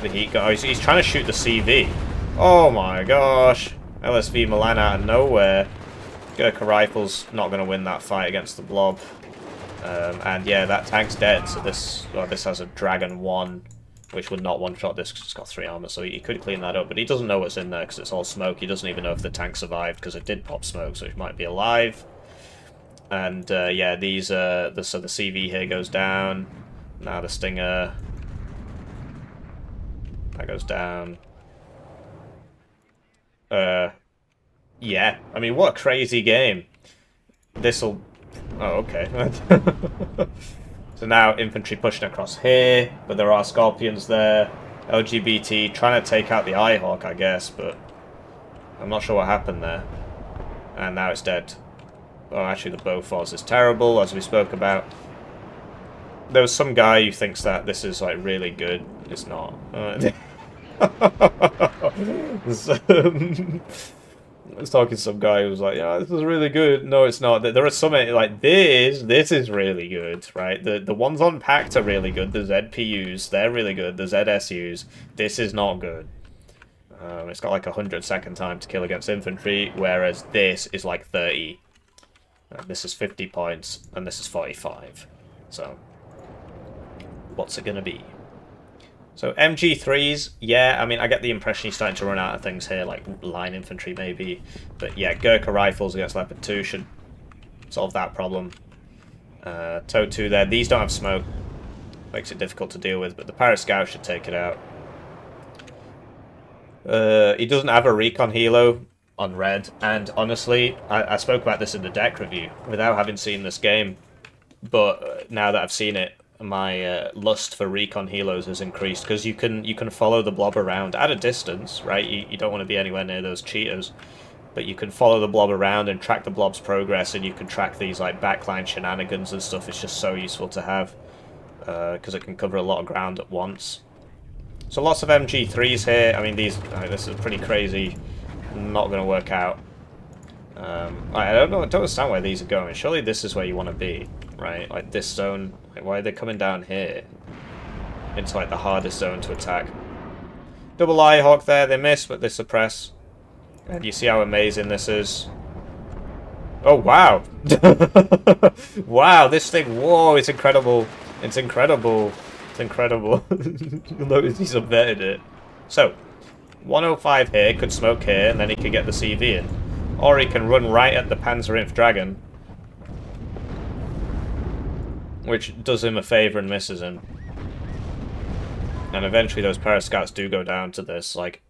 The heat gun. Oh, he's trying to shoot the CV. Oh my gosh. LSV Milan out of nowhere. Gurkha Rifle's not going to win that fight against the Blob. And yeah, that tank's dead, so this has a Dragon 1, which would not one-shot this because it's got 3 armor, so he could clean that up, but he doesn't know what's in there because it's all smoke. He doesn't even know if the tank survived because it did pop smoke, so it might be alive. And yeah, these so the CV here goes down. Now the Stinger. That goes down. Yeah, I mean, what a crazy game. This'll... Oh, okay. So now infantry pushing across here, but there are Scorpions there. LGBT trying to take out the Eyehawk, I guess, but I'm not sure what happened there. And now it's dead. Oh, actually the Bofors is terrible, as we spoke about. There was some guy who thinks that this is, like, really good. It's not. I was talking to some guy who was like, yeah, this is really good. No, it's not. There are some, like, this is really good, right? The ones on Pact are really good. The ZPUs, they're really good. The ZSUs, this is not good. It's got like 100-second time to kill against infantry, whereas this is like 30. This is 50 points, and this is 45. So, what's it gonna be? So MG3s, yeah, I mean, I get the impression he's starting to run out of things here, like line infantry maybe. But yeah, Gurkha rifles against Leopard 2 should solve that problem. Tow 2 there. These don't have smoke. Makes it difficult to deal with, but the Para Scout should take it out. He doesn't have a recon helo on red, and honestly, I spoke about this in the deck review without having seen this game. But now that I've seen it, my lust for recon helos has increased because you can follow the blob around at a distance, right? You don't want to be anywhere near those cheaters, but you can follow the blob around and track the blob's progress, and you can track these like backline shenanigans and stuff. It's just so useful to have. because it can cover a lot of ground at once. So lots of MG3s here. I mean, this is pretty crazy. Not going to work out. I don't know. I don't understand where these are going. Surely this is where you want to be, right? Like this zone. Like, why are they coming down here? It's like the hardest zone to attack. Double Eyehawk there. They miss, but they suppress. And you see how amazing this is. Oh, wow. Wow, this thing. Whoa, it's incredible. It's incredible. It's incredible. You'll notice he's updated it. So, 105 here, could smoke here, and then he could get the CV in. Or he can run right at the Panzerinf Dragon. Which does him a favour and misses him. And eventually those Parascouts do go down to this. Like,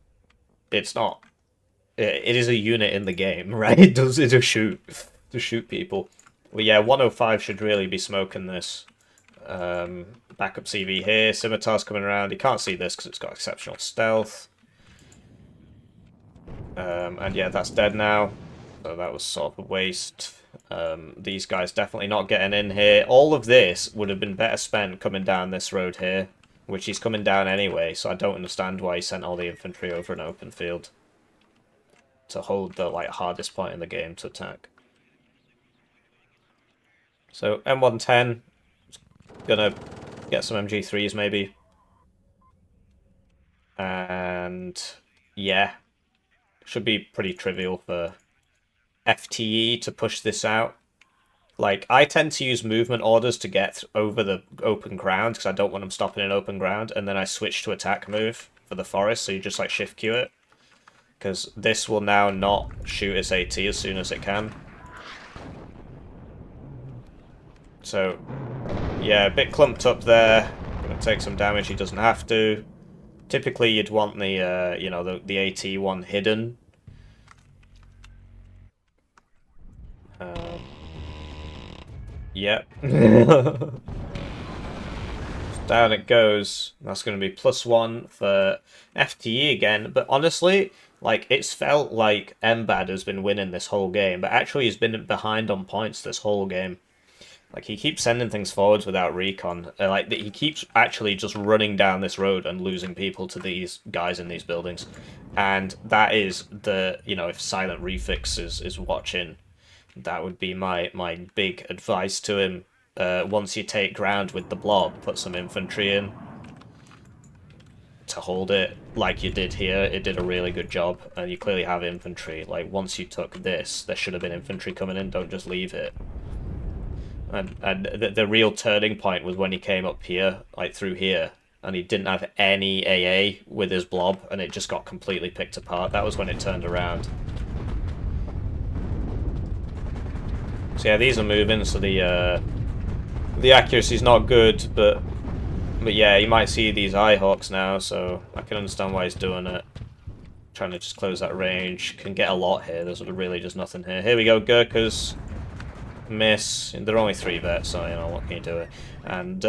it's not... It is a unit in the game, right? It does shoot people. Well, yeah, 105 should really be smoking this. Backup CV here. Scimitar's coming around. He can't see this because it's got exceptional stealth. And yeah, that's dead now. So that was sort of a waste. These guys definitely not getting in here. All of this would have been better spent coming down this road here, which he's coming down anyway, so I don't understand why he sent all the infantry over an open field to hold the like hardest point in the game to attack. So M110 gonna get some MG3s maybe. And yeah, should be pretty trivial for FTE to push this out. Like, I tend to use movement orders to get over the open ground because I don't want them stopping in open ground, and then I switch to attack move for the forest, so you just like shift Q it. Because this will now not shoot its AT as soon as it can. So, yeah, a bit clumped up there. Gonna take some damage, he doesn't have to. Typically you'd want the, you know, the AT one hidden. Yep. Down it goes. That's going to be +1 for FTE again. But honestly, like, it's felt like MBAD has been winning this whole game, but actually he's been behind on points this whole game. Like, he keeps sending things forwards without recon. Like, he keeps actually just running down this road and losing people to these guys in these buildings. And that is the, you know, if Silent Refix is watching, that would be my big advice to him. Once you take ground with the blob, put some infantry in to hold it like you did here. It did a really good job, and you clearly have infantry. Like, once you took this, there should have been infantry coming in, don't just leave it. And the real turning point was when he came up here, like through here, and he didn't have any AA with his blob, and it just got completely picked apart. That was when it turned around. So yeah, these are moving, so the accuracy's not good, but yeah, you might see these Eyehawks now, so I can understand why he's doing it. Trying to just close that range. Can get a lot here, there's really just nothing here. Here we go, Gurkhas. Miss. They're only 3 vets, so, you know, what can you do? And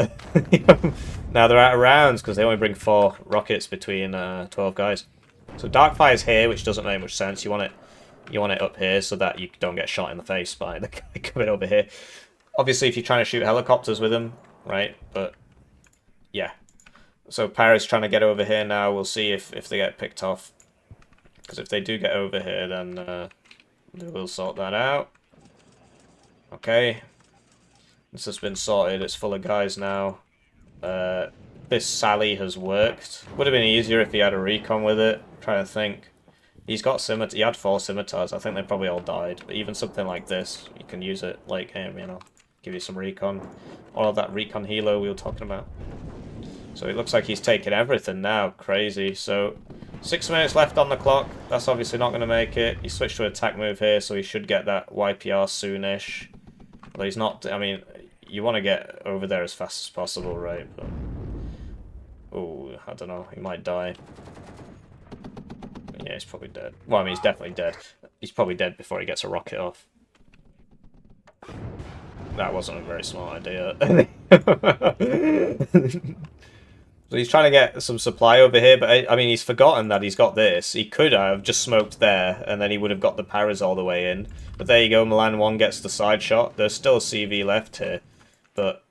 now they're out of rounds, because they only bring 4 rockets between 12 guys. So Darkfire's here, which doesn't make much sense. You want it up here so that you don't get shot in the face by the guy coming over here. Obviously, if you're trying to shoot helicopters with him, right? But, yeah. So Paris trying to get over here now. We'll see if they get picked off. Because if they do get over here, then they will sort that out. Okay. This has been sorted. It's full of guys now. This Sally has worked. Would have been easier if he had a recon with it. I'm trying to think. He's got scimitar. He had 4 scimitars. I think they probably all died. But even something like this, you can use it like him, you know. Give you some recon. All of that recon helo we were talking about. So it looks like he's taking everything now. Crazy. So 6 minutes left on the clock. That's obviously not going to make it. He switched to attack move here, so he should get that YPR soonish. Although he's not... I mean, you want to get over there as fast as possible, right? But... oh, I don't know. He might die. Yeah, he's probably dead. Well, I mean, he's definitely dead. He's probably dead before he gets a rocket off. That wasn't a very smart idea. So he's trying to get some supply over here, but I mean, he's forgotten that he's got this. He could have just smoked there, and then he would have got the paras all the way in. But there you go, Milan 1 gets the side shot. There's still a CV left here, but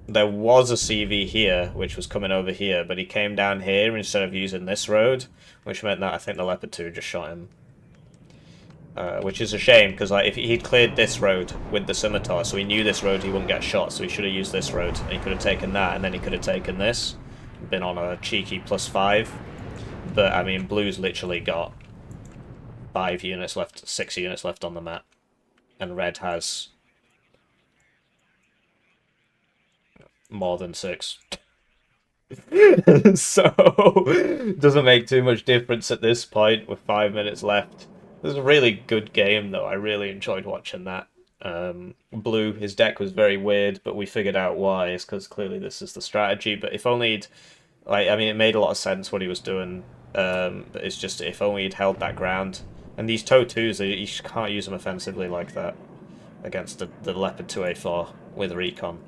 there was a CV here, which was coming over here, but he came down here instead of using this road, which meant that I think the Leopard 2 just shot him. Which is a shame, because like, if he'd cleared this road with the scimitar, so he knew this road he wouldn't get shot, so he should have used this road, and he could have taken that, and then he could have taken this, been on a cheeky +5. But, I mean, Blue's literally got 5 units left, 6 units left on the map, and Red has more than 6. So, doesn't make too much difference at this point with 5 minutes left. It was a really good game, though. I really enjoyed watching that. Blue, his deck was very weird, but we figured out why. It's because clearly this is the strategy. But if only he'd, like, I mean, it made a lot of sense what he was doing. But it's just if only he'd held that ground. And these Toe 2s, you can't use them offensively like that against the Leopard 2A4 with Recon.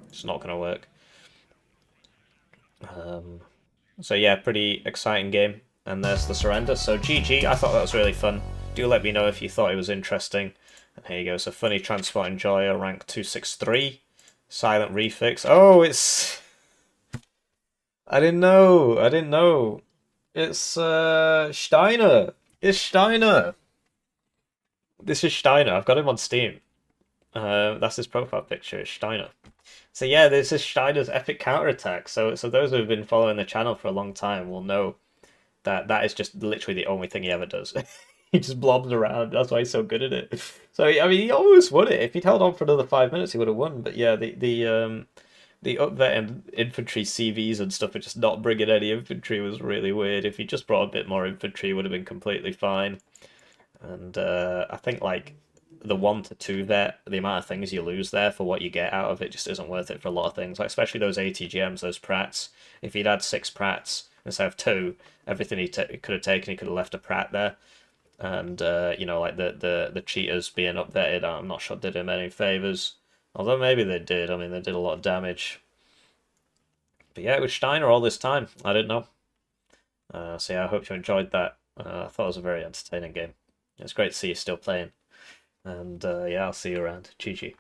It's not going to work. So yeah, pretty exciting game. And there's the surrender. So GG, I thought that was really fun. Do let me know if you thought it was interesting. And here you go, so Funny Transport Enjoyer, rank 263. Silent Refix. Oh, it's... I didn't know. It's Steiner. It's Steiner. This is Steiner. I've got him on Steam. That's his profile picture. It's Steiner. So yeah, this is Steiner's epic counterattack. So those who have been following the channel for a long time will know that that is just literally the only thing he ever does. He just blobs around. That's why he's so good at it. So I mean, he almost won it. If he'd held on for another 5 minutes, he would have won. But yeah, the up there and infantry CVs and stuff are just not bringing any infantry was really weird. If he just brought a bit more infantry, it would have been completely fine. And I think like the 1 to 2 vet, the amount of things you lose there for what you get out of it just isn't worth it for a lot of things. Like especially those ATGMs, those Prats. If he'd had 6 Prats instead of 2, everything he could have taken, he could have left a Prat there. And you know, like the cheaters being updated, I'm not sure did him any favors. Although maybe they did. I mean, they did a lot of damage. But yeah, it was Steiner all this time. I didn't know. So yeah, I hope you enjoyed that. I thought it was a very entertaining game. It's great to see you still playing. And yeah, I'll see you around. GG.